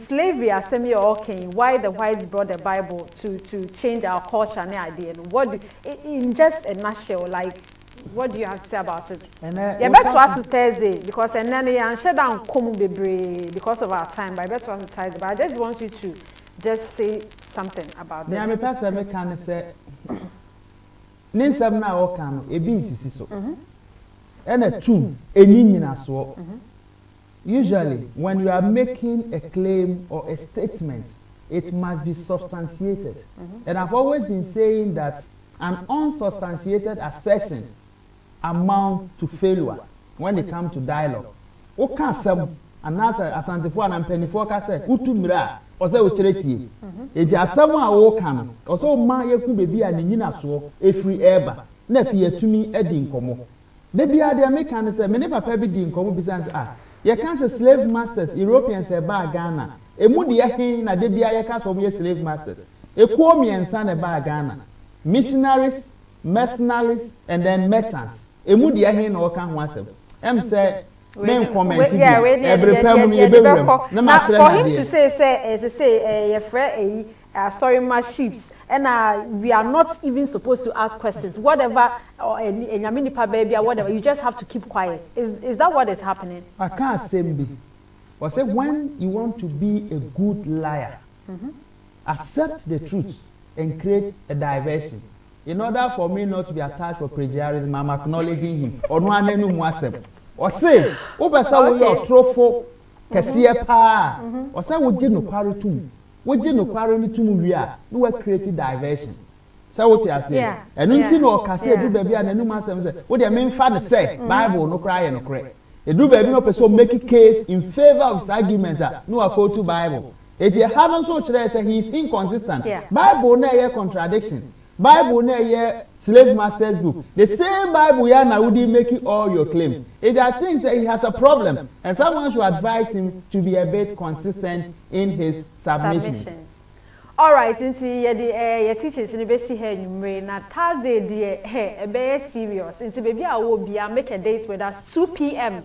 Slavery as semi okay, why the whites brought the Bible to change our culture and idea. What in just a nutshell, like what do you have to say about it? Yeah, back to us to Thursday because and then you shut down because of our time. But back to us to Thursday. But I just want you to just say something about this. Yeah, me person me can say. Ninsam na o kan ebi nsisi so. And a two eni nyina so. Usually, when you are making a claim or a statement, it must be substantiated. And I've always been saying that an unsubstantiated assertion amounts to failure when it comes to dialogue. Oka sem anasa asantifo and penifo ka say utumira or say uchresi. Eji asem a oka no also ma yeku bebi a nyina so efri eba na fi yetumi edi nkomo. De bia de make an say me ne papa bi di nkomo bi say ye can say slave masters Europeans e ba Ghana emu de ye na de bia ye ka so ye slave masters ekuo miensa na ba Ghana missionaries mercenaries and then merchants emu de ye na o ka ho asem em say men comment every time you be na ma kire na for him to say ye frɛ sorry my sheeps and we are not even supposed to ask questions whatever or any baby or whatever you just have to keep quiet is that what is happening? I can't say be or say when you want to be a good liar accept the truth and create a diversion in order for me not to be attached for plagiarism. I'm acknowledging him or no anenu mwasem or say obesa wo your trofo kesiye pa or say wo je no kwaretum we no kware ni tumu wi a no we create diversion so what you say enu nti no ka say do baabi a nanu masem say we dey memfa ne say Bible no kra ye no kre edu baabi no person make a case in favor of his argument no afford to Bible it haven't so clear say he is inconsistent Bible na ye contradiction Bible na ye slave masters book the same Bible ya na would making all your claims it are things that he has a problem and someone should advise him to be a bit consistent in his submissions. All right, into your teachers in the best here in na Thursday dear a very serious into baby I will be make a date with us 2 p.m.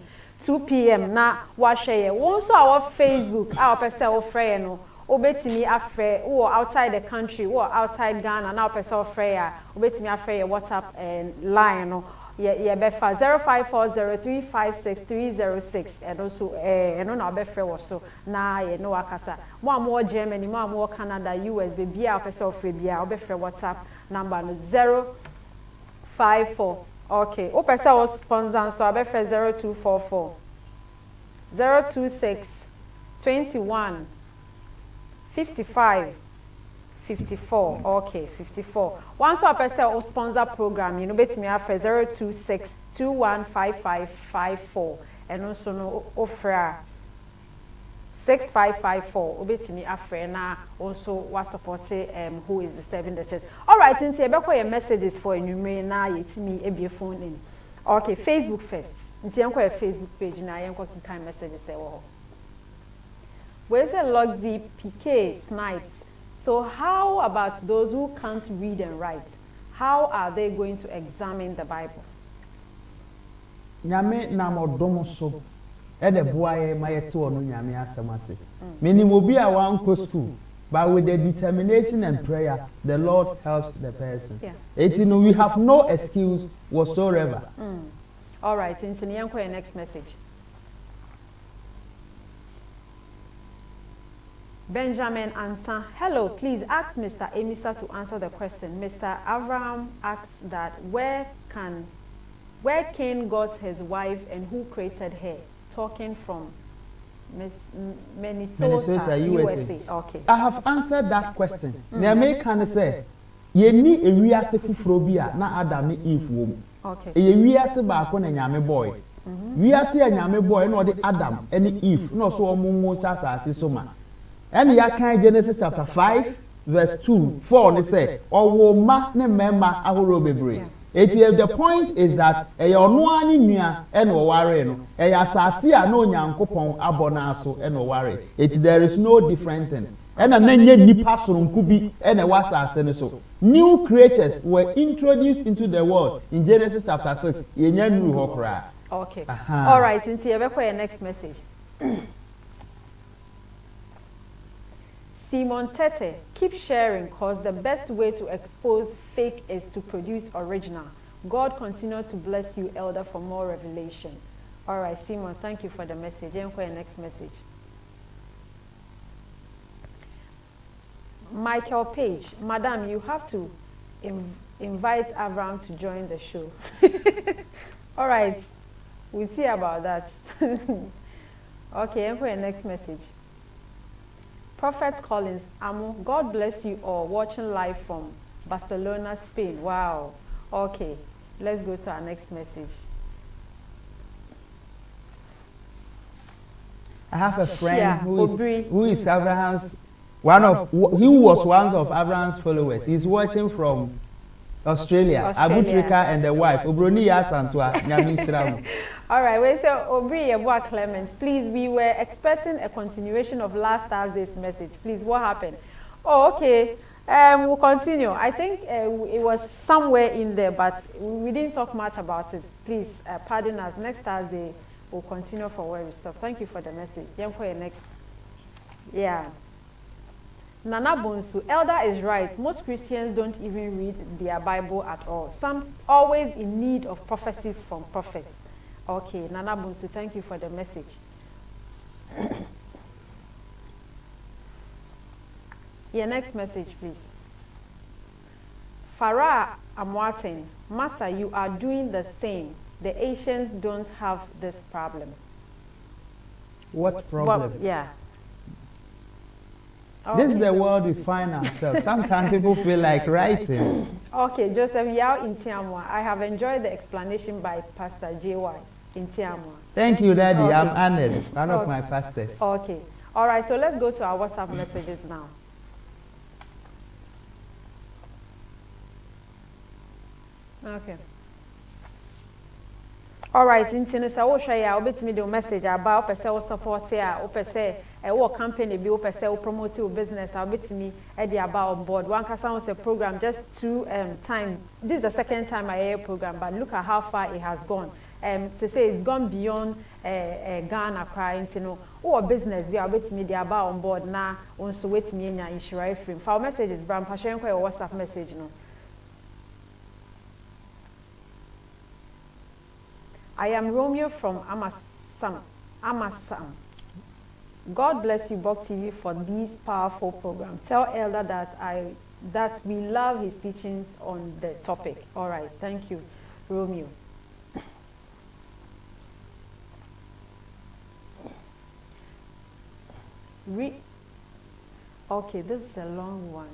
na wa share once our Facebook our person friend no obetimi afre or outside the country or outside Ghana now person friend obetimi afre WhatsApp and line no yeah befa 0540356306 and also and on our befre was so na ye no akasa more Germany more Canada US baby our person friend bia obefre WhatsApp number no 054 okay o person was sponsor so abefre 0244 026 21 55 54 okay 54 once a person or sponsor program you know bet me after 026 215554 and also no offer 6554 obetimi afre na also was supporting Who is Disturbing the Church. All right, since you be your messages for enumerate na yetimi e phone in okay Facebook first nti yanko your Facebook page na yanko kind messages say wo where is a Loxy PK Snipes. So how about those who can't read and write? How are they going to examine the Bible? Nyame na modom so e de boaye mayete wono nyame asemase. Menim obi a wan ko school, but with the determination and prayer, the Lord helps the person. You know, we have no excuse whatsoever. All right, into your next message. Benjamin answer, hello, please ask Mr. Amissah to answer the question. Mr. Avraham asks that where Cain got his wife and who created her, talking from Minnesota, USA. Okay. I have answered that question. Now make can say ye ni ewiase fufuro bi a na Adam ni Eve wo mu. Okay. Ye wiase ba ko na nyame boy. Wiase ya nyame boy na odi Adam eni Eve na so omunwo chasa ati so ma. And ya kan Genesis chapter 5 verse 2 4 ne say owo ma ne mema ahoro bebre. The point is that ono ani nua e no ware no asase a no nyankopon abona so e no ware. There is no different thing. And nye nipa soronku bi e na wasase ne so. New creatures were introduced into the world in Genesis chapter 6. Yenya nu ho kra. Okay. All right, into your next message. Simon Tete, keep sharing cause the best way to expose fake is to produce original. God continue to bless you, Elder, for more revelation. All right, Simon, thank you for the message. And for your next message. Michael Page, Madam, you have to invite Avraham to join the show. All right, we'll see about that. Okay, and for your next message. Prophet Collins, Amo, God bless you all, watching live from Barcelona, Spain. Wow. Okay, let's go to our next message. I have a friend who is Abraham's, he was one of Abraham's followers. He's watching from Australia. Abutrika and the wife. Obroni Yasantua, Nyami. All right, we say Obri Yeboah Clement. Please, we were expecting a continuation of last Thursday's message. Please, what happened? Oh, okay. We'll continue. I think it was somewhere in there, but we didn't talk much about it. Please, pardon us. Next Thursday, we'll continue for where we stop. Thank you for the message. Next. Yeah. Nana Bonsu, Elder is right. Most Christians don't even read their Bible at all. Some always in need of prophecies from prophets. Okay, Nana Bonsu, thank you for the message. Your next message, please. Farah Amwaten, Master, you are doing the same. The Asians don't have this problem. What problem? Well, yeah. This is the world we find ourselves. Sometimes people feel like writing. Okay, Joseph Yao in Tiamwa. I have enjoyed the explanation by Pastor J.Y. in Tiamwa. Thank you, Daddy. Okay. I'm honored. One of my pastors. Okay. All right, so let's go to our WhatsApp messages now. Okay. All right, Intinesa, I will share a bit me the message about person support here, or person a work company, be person promote your business. I'll bit me at the about board. One can sound the program just 2 times. This is the second time I hear program, but look at how far it has gone. To say it's gone beyond Ghana crying, you know, or business. We are bit me the about on board now. Also wait me in your insurance frame. For our messages, Bram Pashenko or WhatsApp message, you know. I am Romeo from Amassam. God bless you, Bok TV, for this powerful program. Tell Elder that we love his teachings on the topic. All right, thank you, Romeo. Okay, this is a long one.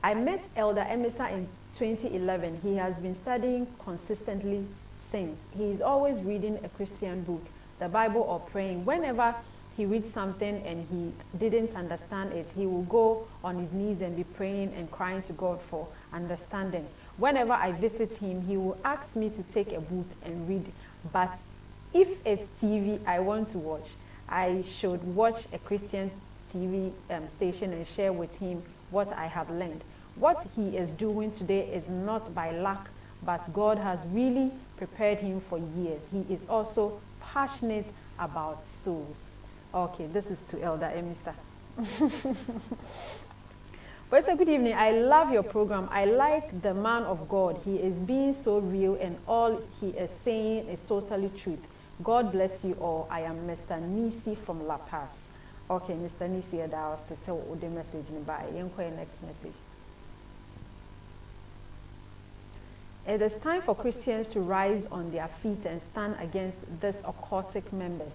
I met Elder Amissah in 2011. He has been studying consistently since. He is always reading a Christian book, the Bible, or praying. Whenever he reads something and he didn't understand it, he will go on his knees and be praying and crying to God for understanding. Whenever I visit him, he will ask me to take a book and read. But if it's TV I want to watch, I should watch a Christian TV station and share with him what I have learned. What he is doing today is not by luck, but God has really prepared him for years. He is also passionate about souls. Okay, this is to Elder Amissah. Well, it's a good evening. I love your program. I like the man of God. He is being so real and all he is saying is totally truth. God bless you all. I am Mr. Nisi from La Paz. Okay, Mr. Nisi, that was to say what the message by. Next message. It is time for Christians to rise on their feet and stand against these occultic members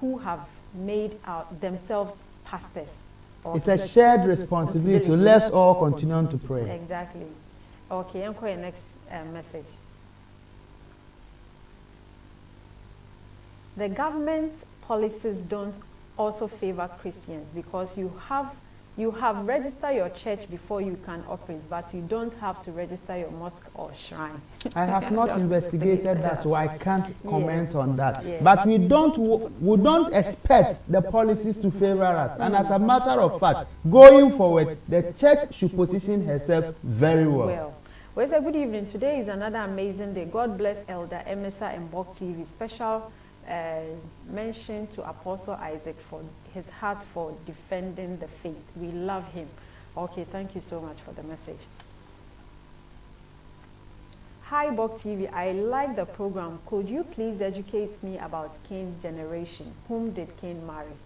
who have made themselves pastors. It's a shared responsibility. So let's all continue to pray. Exactly. Okay, encore your next message. The government policies don't also favor Christians because you have registered your church before you can operate, but you don't have to register your mosque or shrine. I have not investigated that, so I can't comment on that. Yes. But we don't expect the policies to favor us. And as a matter of fact, going forward, the church should position herself very well. Well, say good evening. Today is another amazing day. God bless Elder Amissah and Bok TV. Special mention to Apostle Isaac for his heart for defending the faith. We love him. Okay, thank you so much for the message. Hi Bok TV, I like the program. Could you please educate me about Cain's generation? Whom did Cain marry?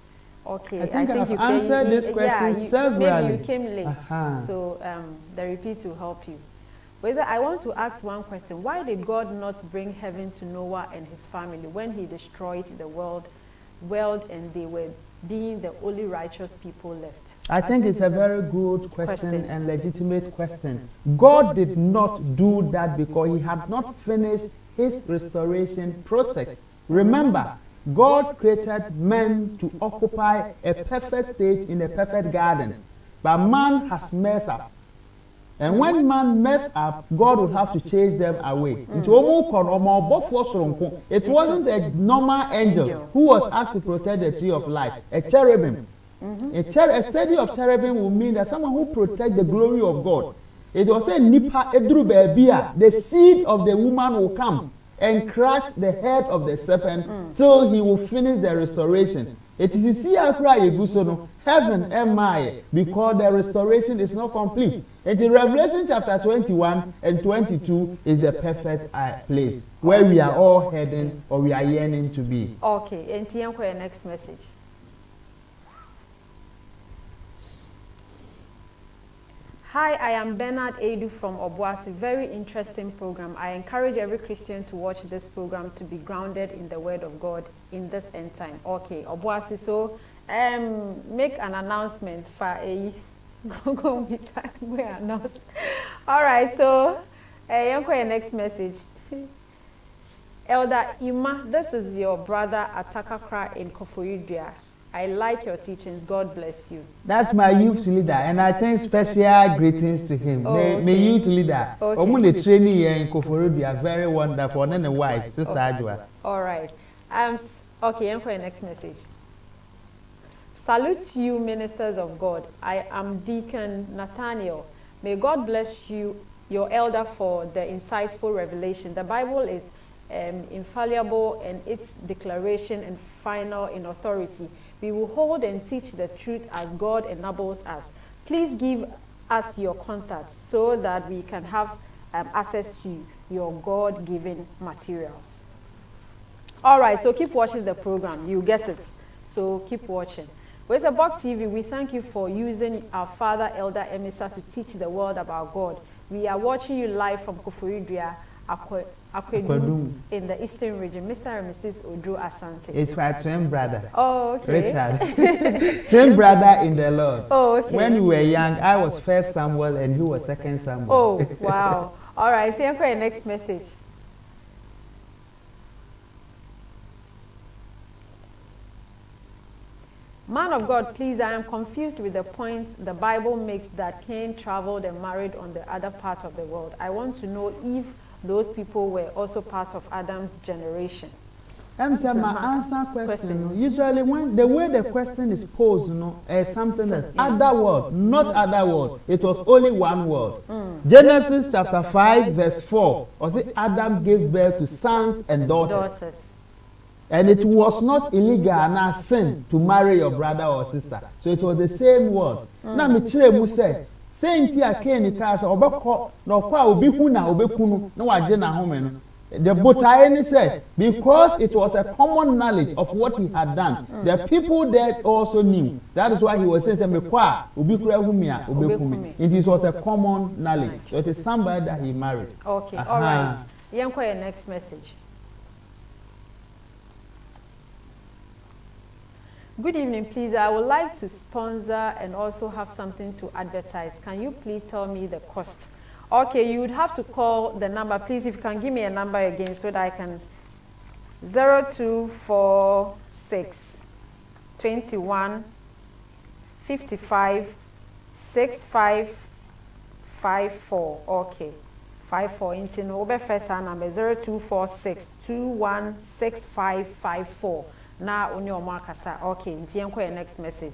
Okay, I think you answered this question severally. Maybe you came late, so the repeat will help you. Whether I want to ask one question. Why did God not bring heaven to Noah and his family when he destroyed the world and they were being the only righteous people left? I think it's a very good question and legitimate question. God did not do that because he had not finished his restoration process. Remember, God created men to occupy a perfect state in a perfect garden. But man has messed up. And when man messed up, God would have to chase them away. It wasn't a normal angel who was asked to protect the tree of life, a cherubim. A study of cherubim will mean that someone who protects the glory of God. It was a nipa edru bebia, the seed of the woman will come and crush the head of the serpent till he will finish the restoration. It is heaven and my, because the restoration is not complete. And in Revelation chapter 21 and 22 is the perfect place where we are all heading or we are yearning to be. Okay, and here for your next message. Hi, I am Bernard Edu from Obuasi. Very interesting program. I encourage every Christian to watch this program to be grounded in the Word of God in this end time. Okay, Obuasi, so make an announcement for a go announce. All right, so your next message. Elder Ima, this is your brother Atakakra in Koforidua. I like your teachings. God bless you. That's my youth leader, and I think special greetings to him. My youth leader. Okay. The training here in Koforidua, very wonderful. And then the wife, Sister Adwa. All right. Okay, and for your next message. Salute you, ministers of God. I am Deacon Nathaniel. May God bless you, your elder, for the insightful revelation. The Bible is infallible, and its declaration and final in authority. We will hold and teach the truth as God enables us. Please give us your contacts so that we can have access to your God-given materials. All right, so keep watching the program. You get it. So keep watching. With the Bok TV, we thank you for using our father, Elder Amissah, to teach the world about God. We are watching you live from Koforidua, Akwedu, in the Eastern region. Mr. and Mrs. Ojo Asante. It's my twin brother. Oh, okay. Richard. Twin brother in the Lord. Oh, okay. When we were young, I was first Samuel and he was second Samuel. Oh, wow. All right, here for your next message. Man of God, please, I am confused with the point the Bible makes that Cain traveled and married on the other part of the world. I want to know if those people were also part of Adam's generation. My answer question. Usually when the way the question is posed, something that other world, not other world. It was only one world. Genesis chapter 5 verse 4. Was it Adam gave birth to sons and daughters. And it was not illegal and sin to marry your brother or sister. So it was the same word. Now me chile mu say, saying ti Cain case obekọ no kwa obeku na obekunu na waje na home no. The Botaini said, because it was a common knowledge of what he had done, the people there also knew. That is why he was saying, it was a common knowledge. So it is somebody that he married. Okay, all right. Your next message. Good evening, please. I would like to sponsor and also have something to advertise. Can you please tell me the cost? Okay, you would have to call the number. Please, if you can give me a number again so that I can. 0246 21 55 6554. Okay. 54 into no first number 0246 216554. Now on your marker, sir. Okay, your next message.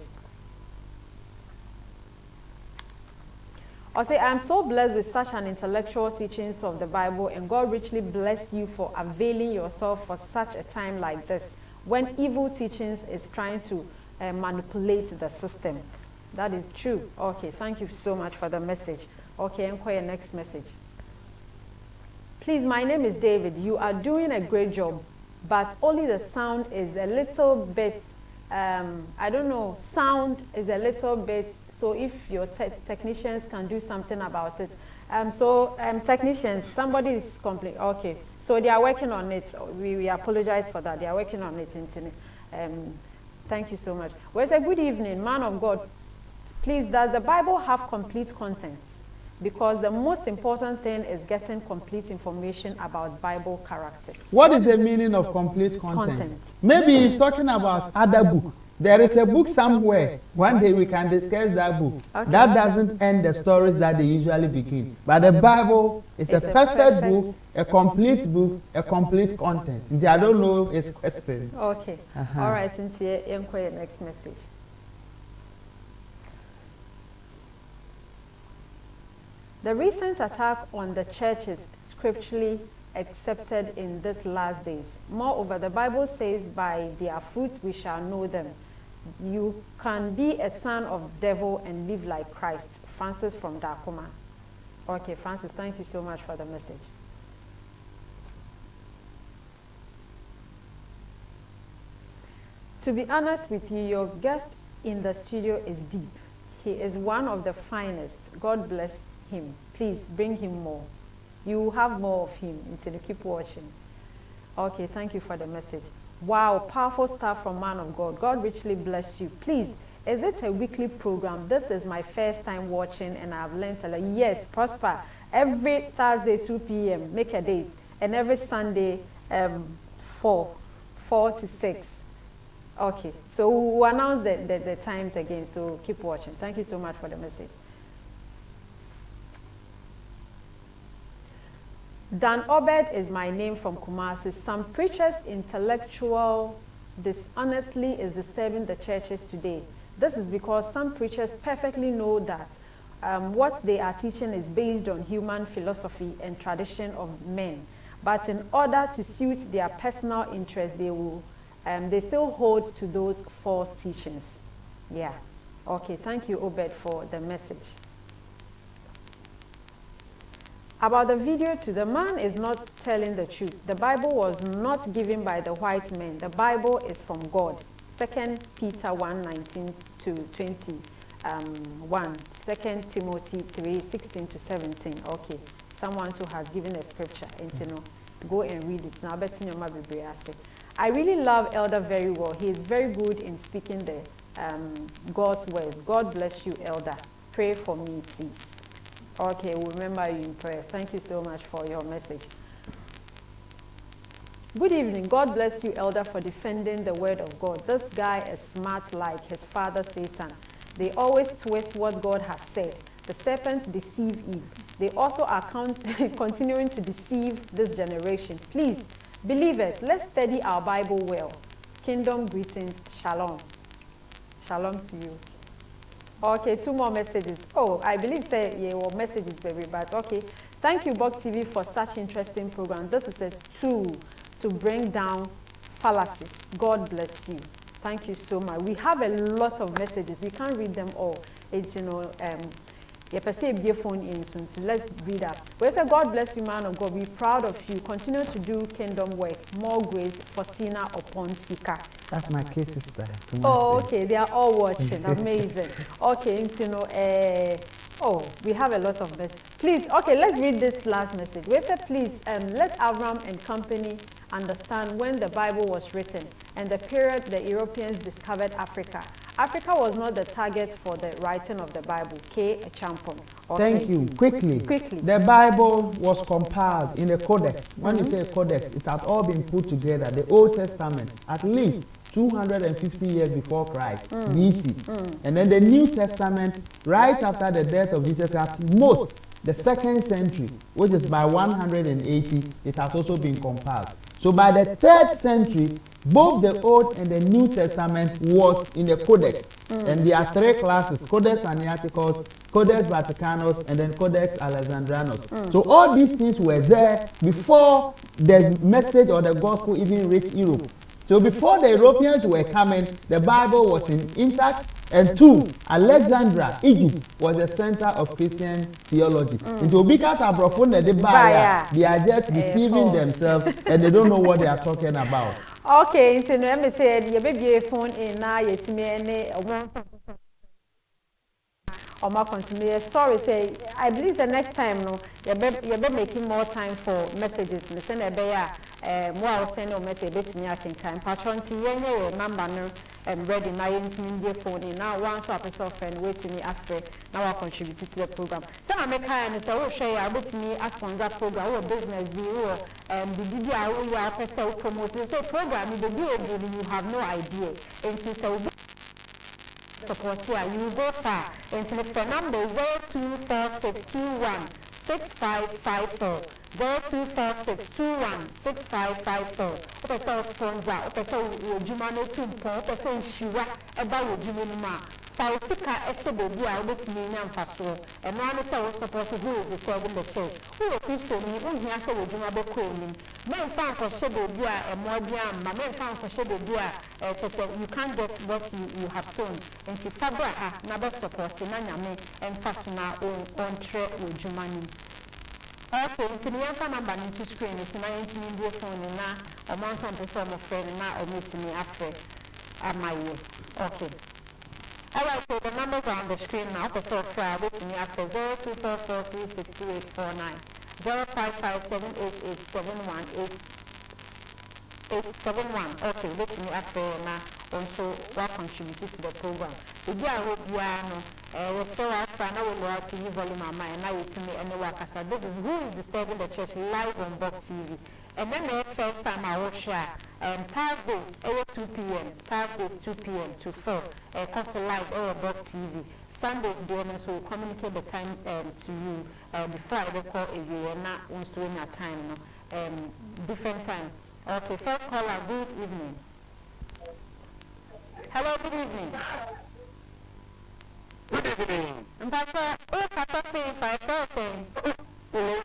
I say, I'm so blessed with such an intellectual teachings of the Bible, and God richly bless you for availing yourself for such a time like this, when evil teachings is trying to manipulate the system. That is true. Okay, thank you so much for the message. Okay, and your next message. Please, my name is David. You are doing a great job, but only the sound is a little bit, I don't know, sound is a little bit. So if your technicians can do something about it. Technicians, somebody is complaining. Okay, so they are working on it. We apologize for that. They are working on it. Thank you so much. Well, say good evening, man of God. Please, does the Bible have complete contents? Because the most important thing is getting complete information about Bible characters. What is the meaning of complete content? Maybe he's talking about other book. There is a book somewhere. One day we can discuss that book. Okay. That doesn't end the stories that they usually begin. But the Bible is a perfect book, a complete book, a complete content. I don't know his question. Okay. All right. Inquire next message. The recent attack on the church is scripturally accepted in these last days. Moreover, the Bible says, by their fruits we shall know them. You can be a son of devil and live like Christ. Francis from Dakoma. Okay, Francis, thank you so much for the message. To be honest with you, your guest in the studio is deep. He is one of the finest. God bless him. Please bring him more. You will have more of him until you keep watching. Okay, thank you for the message. Wow, powerful stuff from man of God. God richly bless you. Please, is it a weekly program? This is my first time watching and I've learned a lot. Yes, Prosper. Every Thursday, 2 p.m., make a date. And every Sunday, 4 to 6. Okay, so we'll announce the times again, so keep watching. Thank you so much for the message. Dan Obed is my name from Kumasi. Some preachers' intellectual dishonestly is disturbing the churches today. This is because some preachers perfectly know that what they are teaching is based on human philosophy and tradition of men. But in order to suit their personal interest, they still hold to those false teachings. Yeah. Okay, thank you, Obed, for the message. About the video too, the man is not telling the truth. The Bible was not given by the white men. The Bible is from God. 2 Peter 1:19-21. 2 Timothy 3:16-17. Okay, someone who has given a scripture, and go and read it. Now, I really love Elder very well. He is very good in speaking the God's word. God bless you, Elder. Pray for me, please. Okay, we'll remember you in prayer. Thank you so much for your message. Good evening. God bless you, Elder, for defending the word of God. This guy is smart like his father Satan. They always twist what God has said. The serpents deceive Eve. They also are continuing to deceive this generation. Please, believers, let's study our Bible well. Kingdom greetings. Shalom. Shalom to you. Okay, 2 more messages. Oh, I believe messages, baby, but okay. Thank you, Bok TV, for such interesting program. This is a tool to bring down fallacies. God bless you. Thank you so much. We have a lot of messages. We can't read them all. It's, phone in, so let's read that. We say, God bless you, man of God. We're proud of you. Continue to do kingdom work. More grace, Faustina upon Sika. That's my case sister. Oh, okay. They are all watching. Amazing. Okay, we have a lot of messages. Please, okay, let's read this last message. We say, please, let Avraham and company understand when the Bible was written. and the period the Europeans discovered Africa. Africa was not the target for the writing of the Bible. K. Champon. Thank you. Quickly. The Bible was compiled in a codex. When you say codex, it had all been put together. The Old Testament, at least 250 years before Christ, BC. And then the New Testament, right after the death of Jesus, at most, the 2nd century, which is by 180, it has also been compiled. So by the 3rd century, both the Old and the New Testament was in the Codex. And there are 3 classes, Codex Sinaiticus, Codex Vaticanus, and then Codex Alexandrinus. So all these things were there before the message or the gospel even reached Europe. So before the Europeans were coming, the Bible was intact. And 2, Alexandria, Egypt, was the center of Christian theology. Into because Abraham they are just deceiving themselves and they don't know what they are talking about. Okay, so let me say, you baby phone in now, yes, me or more continue. Sorry, say I believe the next time no, you be making more time for messages. Listen, a bear more send a message to me. I think time. Patron, see you number no ready. Now you need phone in now. One swap a friend waiting me after. Now I contribute to the program. So I make and say, oh, share about me as sponsor program or business view the video you are promoting. So program the video you have no idea. And so support here, you go far. And select the number 0246216554. 0246216554. Opesa sponsor, opesa ojumano tumpo, opesa insura eba ojumano. Fausika esobebi a obetimi nyamfaso. Eno ane se wo support who is serving the church. Who is Christian ni unhia se ojuma beko enim. Men fan for shebebi a emodua ma men fan for shebebi a you can't get what you have sown. And si fabra ha na be support na nyame emfaso na on tre ojuma ni. Okay, into the answer number into screen is my intermediate phone na or man some perform a friend na or miss me after my way. Okay. Alright, so the numbers are on the screen now. So try with me after 0244362849, 055788718171. Okay, with me after now. Also, what contributed to the program. The day I hope you are so after now we'll go to you volume of mine and now to me and work as this is who is disturbing the church live on Box TV. And then the first time I will share Thursdays over 2 p.m. Thursdays 2 p.m. to 4 comes live over Box TV. Sundays the owners will communicate the time to you before I will call if you are not wants to win your time different time. Okay, first caller, good evening. Hello, good evening. Good evening. Pastor, oh, Pastor, saying 5,000. Hello,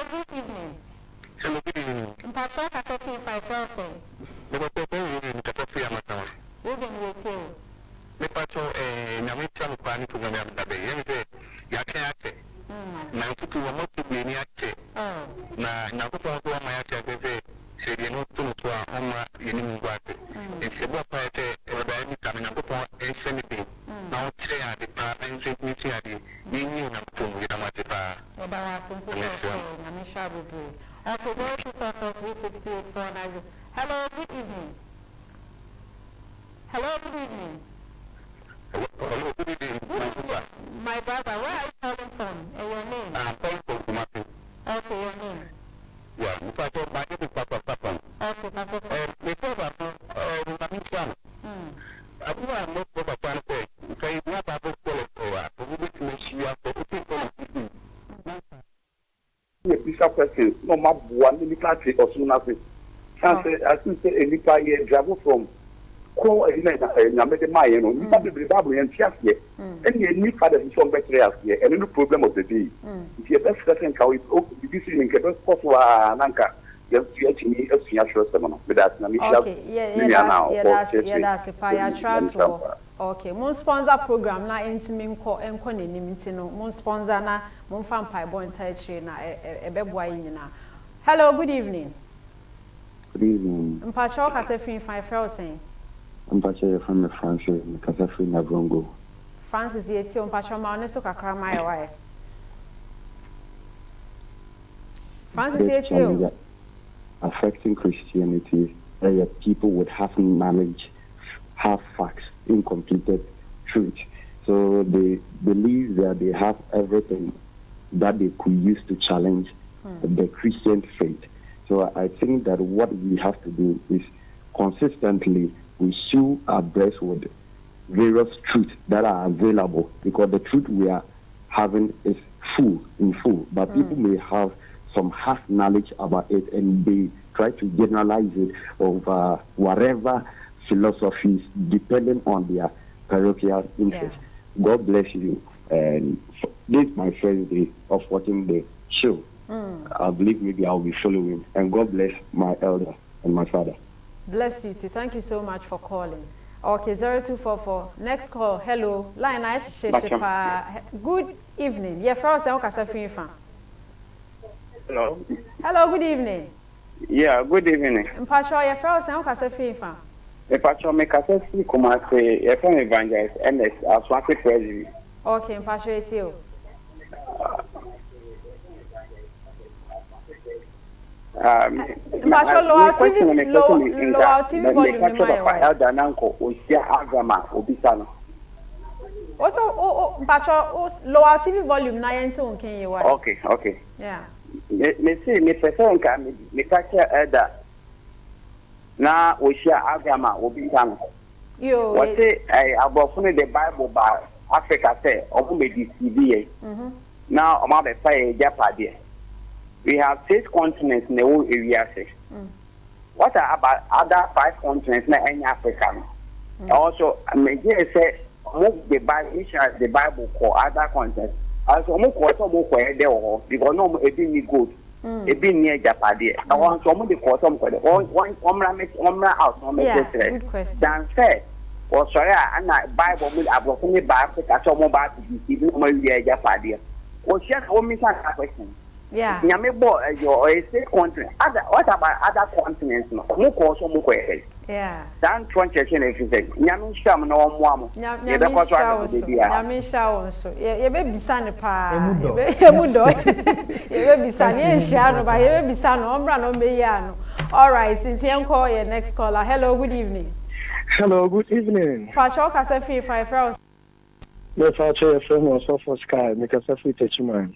good evening. Hello, good evening. Pastor, I can see 5,000. Hello, good evening. Hello, good evening. Hello, good evening. My brother, where are you calling from? And your name? I'm calling from Kumasi. Okay, your name? Yeah, my name is Papa Papa. Okay, Papa. Before that, I am not Papa Papa. So it's not about question. No, my one, let me catch it or soon as it. I think any part here travel from call a number my you probably Bible and chef here. And you need father is from better here, and no problem of the day. If your best person can this is in Quebec for Nanka. Yes, me a senior someone with that. Okay, yeah, that's a fire transfer. Okay, mon sponsor program na intimin ko enko ne nimiti no mon sponsor na mon fan pai bon taichi na ebeboa nyina. Hello, good evening. Good evening. Mpacho kase fin 5 thousand. Mpacho from Francis kase fin na Brongo. Francis yeti mpacho ma oneso kakra mai why. Francis yeti affecting Christianity, people would have knowledge, have facts, incompleted truth. So they believe that they have everything that they could use to challenge the Christian faith. So I think that what we have to do is consistently we show our breast with various truths that are available, because the truth we are having is in full, but people may have some half knowledge about it, and they try to generalize it over whatever philosophies depending on their parochial interest. Yeah. God bless you. And this is my first day of watching the show. I believe maybe I'll be following. And God bless my elder and my father. Bless you too. Thank you so much for calling. Okay, 0244. Next call. Hello. Line Good evening. Yeah, first Hello. Hello, good evening. Yeah, good evening. Mpacho, your first and Kasa Fifa. Mpacho, make us see Kumase, a friend evangelist, MS, as one president. Okay, Mpacho, it's you. Mpacho, lower TV volume in my wife. Also, Mpacho, lower TV volume, 9 can you? Okay. Yeah. Me see me person can me catch elder na we share agama obi tan yo what say abofune the Bible by Africa say omo me deceive now omo be say japade we have 6 continents in the whole area say what are about other 5 continents na any Africa also me say omo the Bible call other continents. As omo ko there because no ebi ni good ebi ni japade I want omo the ko some ko there one omra out no me just dan say o sorry na Bible mo abro me ba Africa so mo ba to be no me japade o share o mi san question nyame bo your state country what about other continents no mo ko so mo ko yeah dan transaction everything nyame sham na omo amo ye be ko so nyame sha so ye be bisa ne pa emudo ye be bisa ne sha no ba ye be bisa no ombra no me ya no. All right, Tintian call your next caller. Hello, good evening. Hello, good evening. Pacho kasa fi 5 hours. Me Pacho from Osofo Sky, me kasa fi techuman.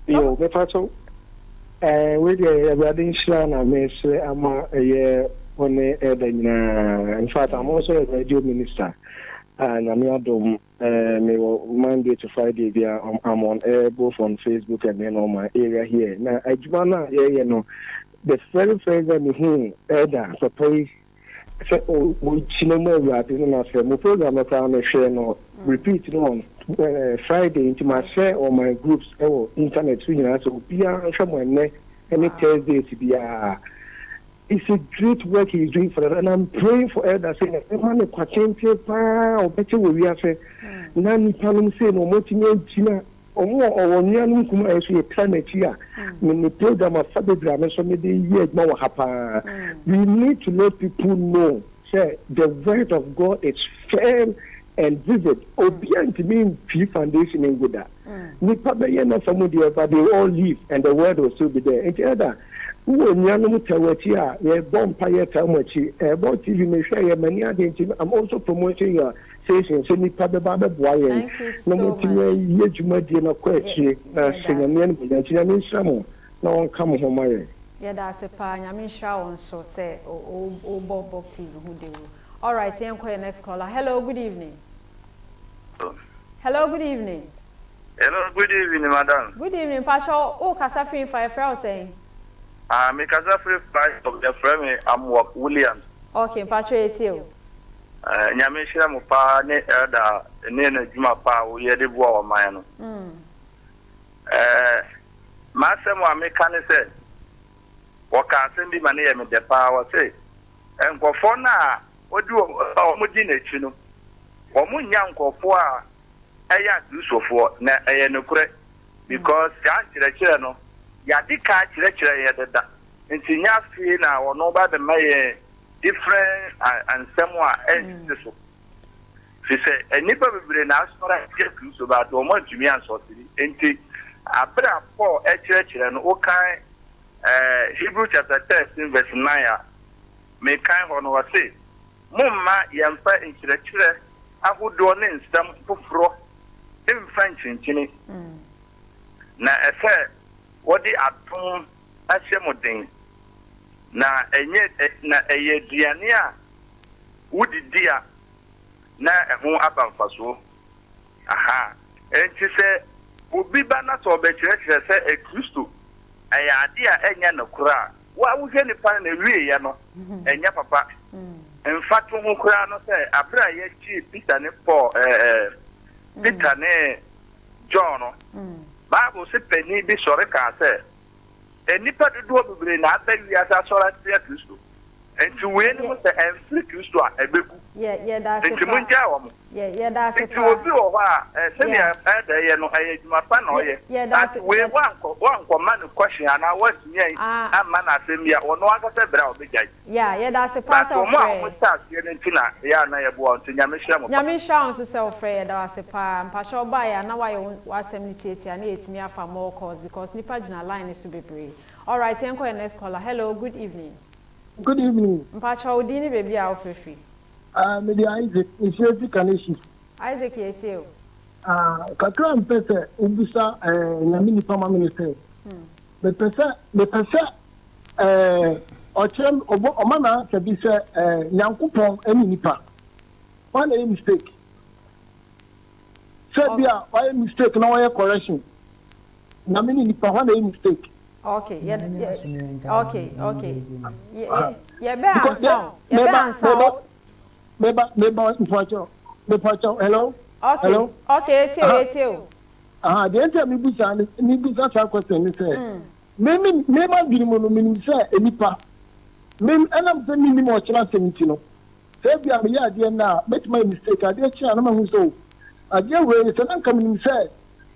Yo, me Pacho we the wedding shana me say I'm a one in fact I'm also a radio minister and I'm me Monday to Friday there I'm on air both on Facebook and then on my area here. Now I you know the very first time here elder so pay say oh we chinemo we are doing our program I share no repeat no Friday into my share or my groups internet so be any Thursday to be it's a great work he's doing for that, and I'm praying for elders saying man or better we are saying nani panum say no motinye or nyanum kuma a planet here when the program of Father Drama so maybe we need to let people know say the word of God is firm and visit obedient mean P foundation in Buddha. Nipa be na family but they all live and the word will still be there. And the other who nyanu tawati a we bomb paye tamachi about you may share many identity. I'm also promoting your station so nipa be ba boye. No mutime ye juma di na kwachi na senyamen bujanti nsamo na won kam ho maye. Yeah, that's a pa nyame hwa won so say o bob TV who dey. All right, here your next caller. Hello, good evening. Hello, good evening. Hello, good evening, madam. Good evening, Pacho. Oh, Kasafin 5 saying. Make us a free price of the frame. I'm work Williams. Okay, Patrick, you. Nyamisha Mupa, ne Elda, Nene Jumapa, we had the war of mine. Massimo, mechanic said, what can send me money and the power say? And for now, what do Mudine Chino? Or Munyanko for a young so for no correct because Chano, Yadika lecture at that. And Sinya now or nobody may different and somewhat else. She said, and nipper will be an astronaut about the month to me and so and I better for a church and okay. Hebrew chapter 13 verse 9. May kind on what say. Mumma yampa in church. I would do an some fro in French in Chini. Now, I said, what the atom Ashemodin. Now, and yet, a year Diania would dear. Now, a home up and faso. Aha. And she said, would be banners or better, say a Christo. I idea any no cra. Why would any find a real yano and ya papa? In fact, who crano say, a bra ye Peter ne for Peter ne John. Bible say penny be sorry can say. And nipper to do be not beg we as a solar Christo. And to win and free Christo a beku. Yeah, that's it. Yeah, that's it. It will be over. Send me a no, my pan or yeah, that's it. We one command question, and I was near a man at me or no other brown big guy. Yeah, that's a pass of yeah, I want to Yamisha to sell fair, that's a palm, Pasha buy, and now I was imitating and it's me for more cause because Nipajina line is to be brave. All right, Uncle and next caller. Hello, good evening. Good evening. Pacha Odini baby out for free. Maybe Isaac, if you're Kaneshi. Isaac, yes, you. Kakram Pesa, Ubisa, Namini Pama Minister. The Pesa, Ochem, Omana, Sabisa, Yankupon, any Nipa. One a mistake. Serbia, why a mistake, no a correction. Namini Nipa, one a mistake. Okay, yeah, okay. Yeah, better. Hello? Okay. Hello? Okay, it's you. The answer me busa question is me minimum say enipa. Me anam say minimum chira 70 no. Say bia me ya de na make my mistake. I dey chira na hu so. I dey we say na kam nim say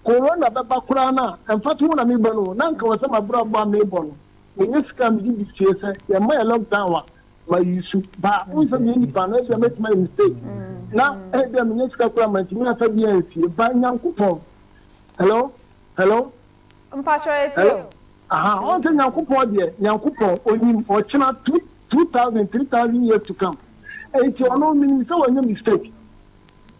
corona baba kura na emfatu na me bono na nka wasa mabro gba me bono. Me nyesika me di tie say ya my lockdown wa. My issue, but who's a mini panel to make my mistake. Now, I am next couple of months. You have to be a young coupon. Hello? Hello? I'm Patrick. On the young coupon, only or China 2,000, 3,000 years to come. And you know, meaning so any mistake.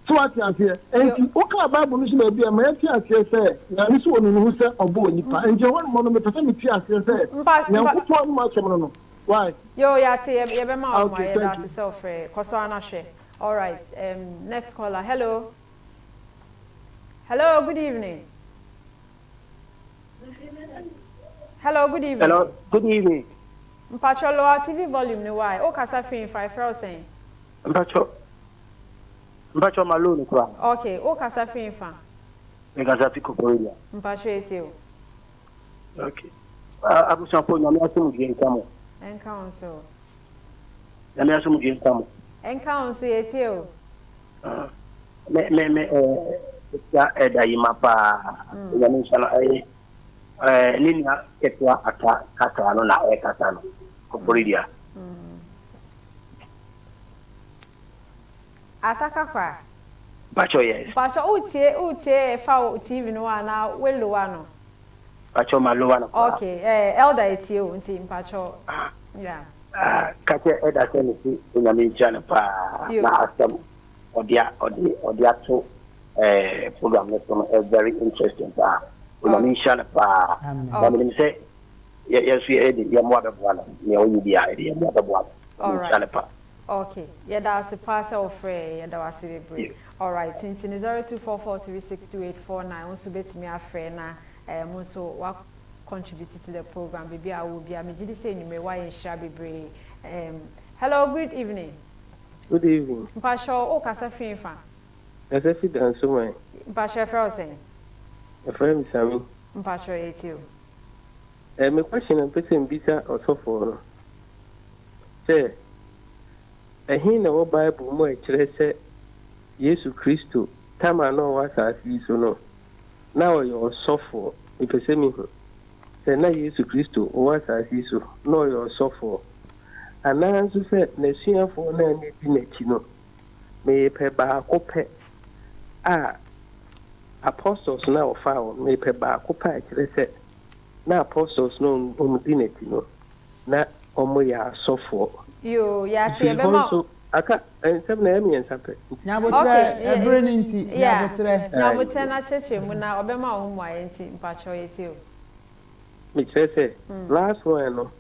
So what you here? And you look at Bible, may be a American as you say. Now, this one who said, oh, boy, and you want one of the percentage as you say. Young coupon much. Why? Yo, yeah, that's self-free. All right. Next caller. Hello. Hello. Good evening. Hello. Good evening. Hello. Good evening. Mpacho lower TV volume. No why? Oh, kasa free 5,000. Mpacho malone kwa. Okay. Oh, kasa free fa. Kasa piko poria. Mpacho etio. Okay. Abu sampo nyame asimu genkamo. Encounter. Let me ask you again. Encounter etio. Mapa. Linia etwa ata kata no na kata no. Koporidia. Ataka kwa. Bacho yes. Bacho utie fa TV no na welo wano. Pacho maluwa na. Okay, elder etio nti mpacho. Yeah. Kate eda senisi unyamichana pa na asem odia to program next is very interesting pa unyamichana pa na say yes we edi ya mwada bwana ni oyi dia edi ya mwada bwana unyamichana pa. Okay, yeah, that's a parcel of yeah, that was the break. All right, since in 0244362849 wants to bet me a friend na so contributed to the program. Baby, I will be. I'm just saying you may why in Shabibre. Hello, good evening. Good evening. Mpasho, o kasa fin fa. Kasa fi dan so man. Mpasho Frozen. A friend Sammy. Mpasho etio. My question and person bisa or so for. Say, a hin of Bible more say Jesus Christo. Time I know what I see so no. Now you're suffer. If you say me, say na Jesus Christo what I see so. No, you're suffer. And now answer say, Nessia for na dinetino. May pe ba kope. Apostles now found may pe ba kope. Say, na apostles no dinetino. Na omoya suffer. You, yeah, see, aka ensem na emi ensape nyabotre ebreninti nyabotre na cheche mu na obema wo mu ayenti mpacho yeti o me chese last one no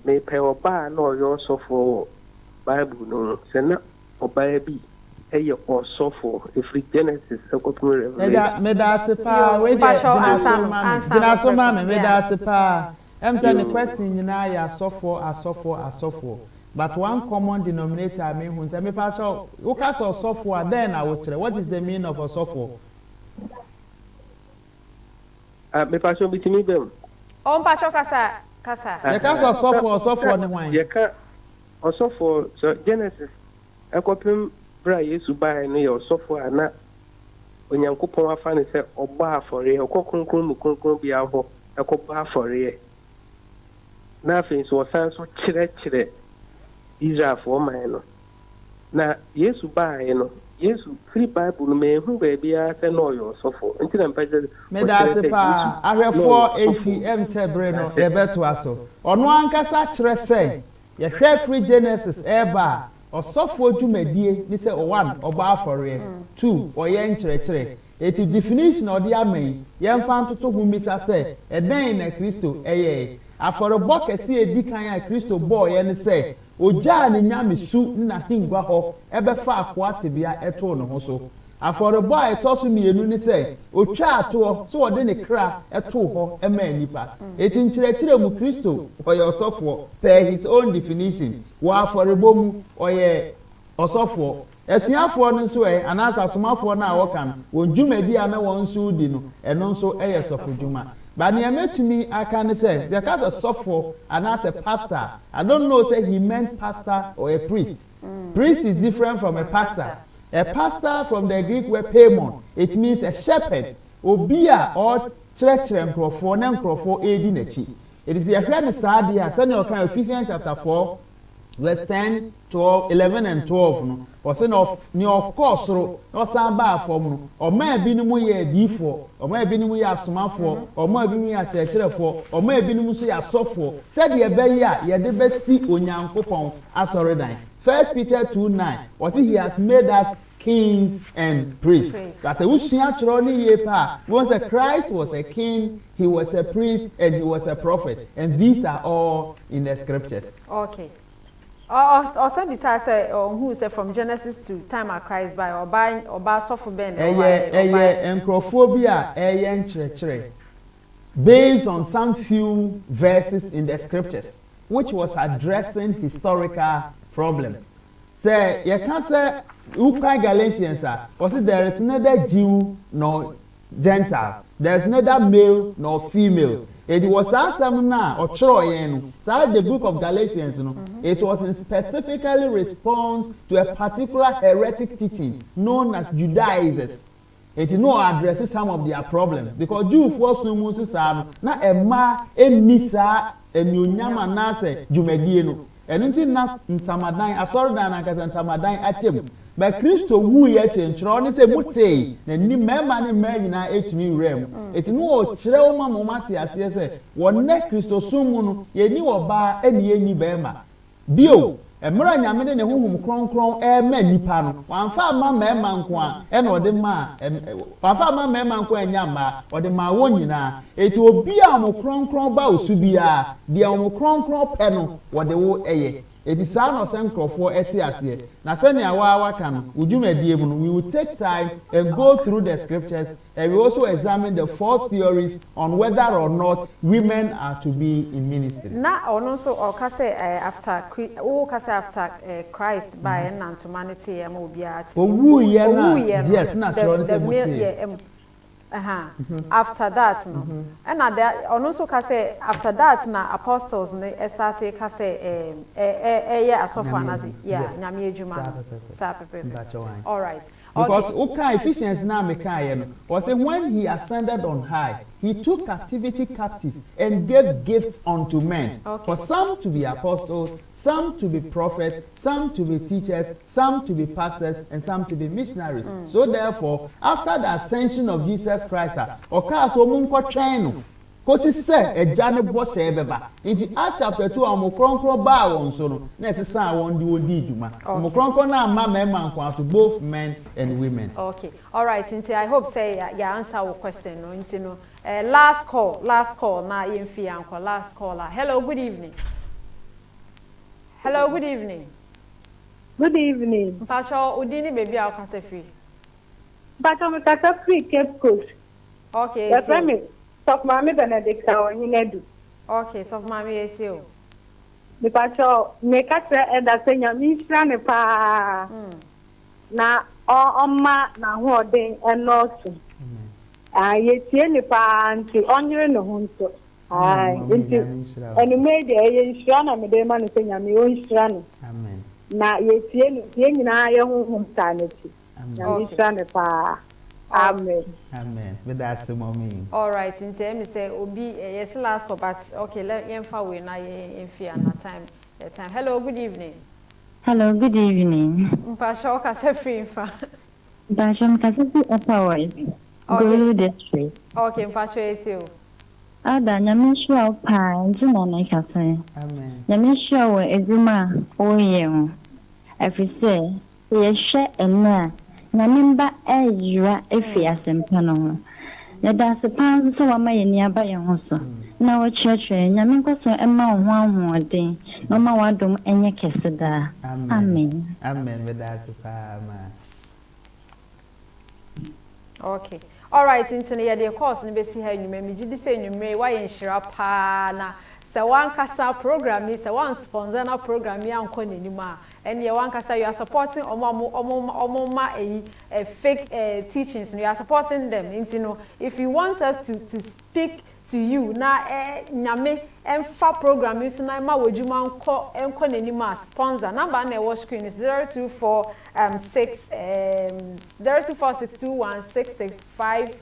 me pe oba na oyo sofo Bible no se na oba bi eye osofo every Genesis ekopun Revelation me da sepa we dina so ma me da sepa em say the question nyina ya asofo. But one common denominator I mean, when me pacho, who cast of software, then I would say, what is the meaning of a software? Me pacho bitimi them. Oh, pacho kasa. The cast of software, the one. Yeka, also for Genesis, a copy bra Yesu buy no your software na. When Yankupon wa fan say oba for e, okokun bi aho, ekoba for e. Nothing so so chire. Israel for man. Na Yesu ba no. Yesu free Bible no me hu ba bia say no your sofo. Nti na mpaje me da se pa ahwefo ATM se bre no e beto aso. Ono ankasa kire say ye hwe free Genesis eba osofo dwumadie ni say one oba afore 2 oye nkyerɛkyerɛ. Eti definition odi amen ye mfa ntoto hu misa say eden na Kristo eye afore bokese edi kan ya Kristo bo ye ne say oja ne nyame su na hingwa ho ebefa akoate bia eto no ho so afore boy etoso mienu ni say otwa ato so ode ne kra eto ho ema nipa eti nkyerɛkyerɛ mu Kristo oye osofo per his own definition wa afore bomu oye osofo esuafo no nso anasa somafo na awokan wonjumadi ana wonso di no eno nso sofo djuma. But near met to me, I can say, there can a software and as a pastor. I don't know, say he meant pastor or a priest. Priest is different from a pastor. A pastor from the Greek word paimon, it means a shepherd, obia or church for nem for aid. It is a friend Sadia, Senior kind of Ephesians chapter 4, verse 10, 12, 11 and 12 no or say of course no stand by for no or may be no ye d4 or may be no ya somafo or may be no ya church or may be no so ya sofo said ye be ya ye de be si onyankopon asore dan 1 Peter 2:9 what he has made us kings and priests. That a usua chro ni ye pa once Christ was a king, he was a priest and he was a prophet, and these are all in the scriptures. Okay. Or some besides who say from Genesis to time of Christ by or by suffer ben encrophobia based on some few verses in the scriptures which was addressing historical problem. Say you can say Ukraine Galatians or say there is neither Jew nor Gentile, there is neither male nor female. It was that seminar or Troyen, the book of Galatians, it was in specifically response to a particular heretic teaching known as Judaizers. It addresses some of their problems because Jew force no musu sa na ema enisa enyonyama na se dwumadie no eno nti na ntamadan asoridan na kasa ntamadan achem ba Kristo wu ye chenchro ni se mutei na ni mema ni nyina etumi wrem eti no o kire wo ma mate ase se wonne Kristo sumu no ye ni wo ba eni enyi bema bio emra nyame de ne huhum kronkron ma nipa no wanfa ma mema nko a e na ode ma wanfa ma mema nko enya ma ode ma wo nyina eti obi a mo kronkron ba osubia bia mo kronkron pe no wode wo eye It is sound of some for etiasie. Na send ya wa kan udwumadie mu no we will take time and go through the scriptures and we also examine the 4 theories on whether or not women are to be in ministry. Na also or kase after Christ by and humanity am obiat. Yes, naturally. After that no and there also kase after that na apostles ne started kase asofo anazi nyame ejuma sa pepe. All right. Because okay. Ephesians now was when he ascended on high, he took captivity captive and gave gifts unto men. For some to be apostles, some to be prophets, some to be teachers, some to be pastors, and some to be missionaries. So therefore, after the ascension of Jesus Christ, Kosi se ejane bo se beba nti Acts chapter 2 omokronkron ba won so no na esesa won di odi djuma omokronkron na ma mema nkwa to both men and women. Okay, all right, nti I hope say ya answer our question no nti no last call na yemfi anko last caller. Hello, good evening. Hello, good evening. Good evening. Pacho udini baby a okase free. Pacho me kasa free Cape Coast. Okay. The premise Sof Mami Benedict Awohinedu. Okay, Sof Mami etio. Me pacho me katra eda senya misra ne pa. Na oma na hoden enosu. Yetie ne pa nti onyere ne ho nso. Nti enu me de nsra na me de ma ne senya me onsra no. Amen. Na yetie ne tie nyina ye ho humta ne ti. Na misra ne pa. Amen. Amen. But that's the moment. All right. In terms say obi yes last call, but okay. Let me we na fear na time. Hello. Good evening. Hello. Good evening. Mpasho kase free infa. Mpasho kase free upper Gulu district. Okay. Mpasho etio. Ada nyamisho pa njina na kase. Amen. Nyamisho we ezuma oye. Afise yeshe ena. Na memba eyira efi asempa no ho ya da sepan so wa maye ni aba ye ho so na wo churchre nyame nkoso ema ho ahoden no ma wadom enye keseda. Amen. Amen. With that sepan. Okay, all right. Intene ya de course ni besi ha enwuma mi gidi se enwumre wa ye nhira pa na se wan kasa program ni se wan sponsor na program ya anko nenima. And you want to say you are supporting fake teachings. You are supporting them. You know, if you want us to speak to you, na nyame emfa program is na ma wojuma enko nenima sponsor. Number na watch screen is 0246216665.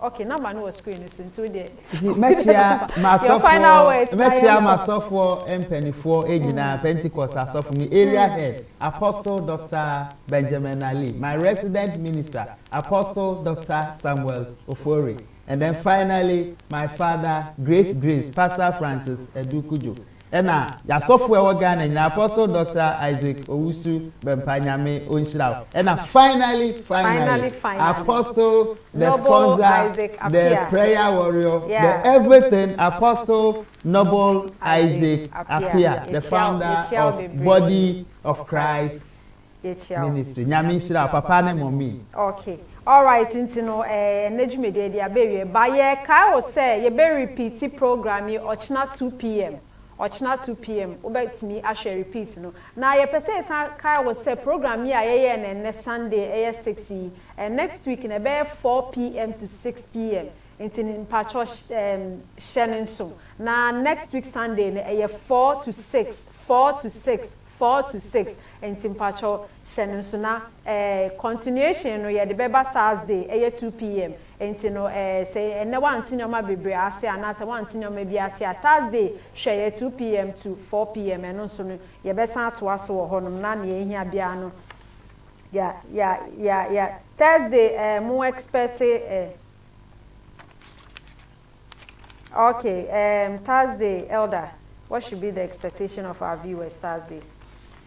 Okay, number no screen is into the Mechia masofo empenifo ejina Pentecost asofo me area head Apostle Dr. Benjamin Ali, my resident minister Apostle Dr. Samuel Ofori, and then finally my father Great Grace Pastor Francis Edukujo. Ena ya software organ na Apostle Dr. Isaac Owusu Bempanyame Onshiraw. Ena finally Apostle the sponsor, the prayer warrior, the everything Apostle Noble Isaac Apia, the founder of Body of Christ Ministry. Nyame Nshiraw papa ne mommy. Okay. All right, intino nejumede dia bewe ba ye kai wo say ye be repeat program ye ochna 2 p.m. Ochna 2 p.m. Obetimi a share repeat no. Na ye pese kai wo say program ye ayeye na Sunday 6 and next week na be 4 p.m. to 6 p.m. in Pacho Shenenso. Na next week Sunday na 4 to 6 and Timpacho Shenenso na continuation no ye the beba Thursday 2 p.m. and no say and one tinyoma bebre ase anase one tinyoma bi ase Thursday share 2 p.m. to 4 p.m. and so no ye besan to aso honum na na ye hia bia no yeah Thursday more expect okay Thursday elder, what should be the expectation of our viewers Thursday?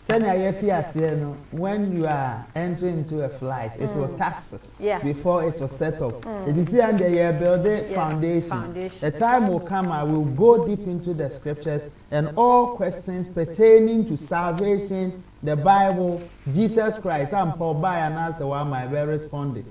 when you are entering into a flight, it will taxes before it will set up. It is here and they build the foundation. The time will come, I will go deep into the scriptures and all questions pertaining to salvation, the Bible, Jesus Christ, and Paul by and answer one my very responding.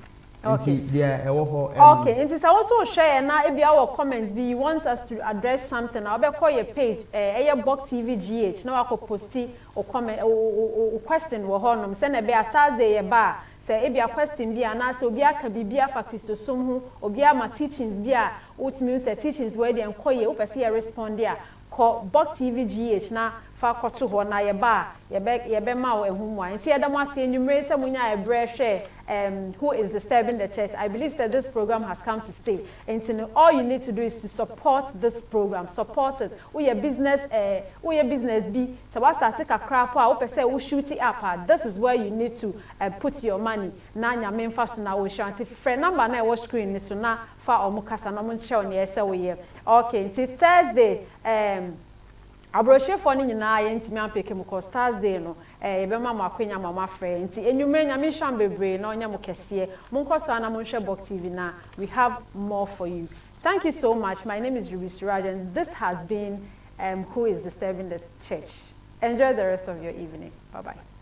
Okay. Okay. And since I also share now, if you have our comments, do you want us to address something? I'll be call your page, Box TV GH. Now I could post or comment or question or honor. Send a be a Thursday a bar. Say if you question be an answer, be a cabibia for Christo Sumu, or be a my teachings be a what means the teachings where they call you up see a respond there. Call Box TV GH now. Fa koto ho na ye ba ye be ma wo ehum wa nti adam ase enumere se munya e bre hwe who is disturbing the church. I believe that this program has come to stay, and all you need to do is to support this program, support it. We business be so what start take a crap out per se we shoot it up. This is where you need to put your money na nya memfa so na wo shanti friend number na e wo screen ni so na fa omukasa na mo nche on ye se we ye. Okay, until Thursday Abroshe for ni nyina ye ntimi ampeke mu ko Thursday no ebe ma makwenya mama frɛ nti enwumre nyame hwan bebre na onya mu kɛse mo nkoso na mo nhwɛ Box TV na we have more for you. Thank you so much. My name is Ruby Suraj and this has been Who is Disturbing the Church. Enjoy the rest of your evening. Bye bye.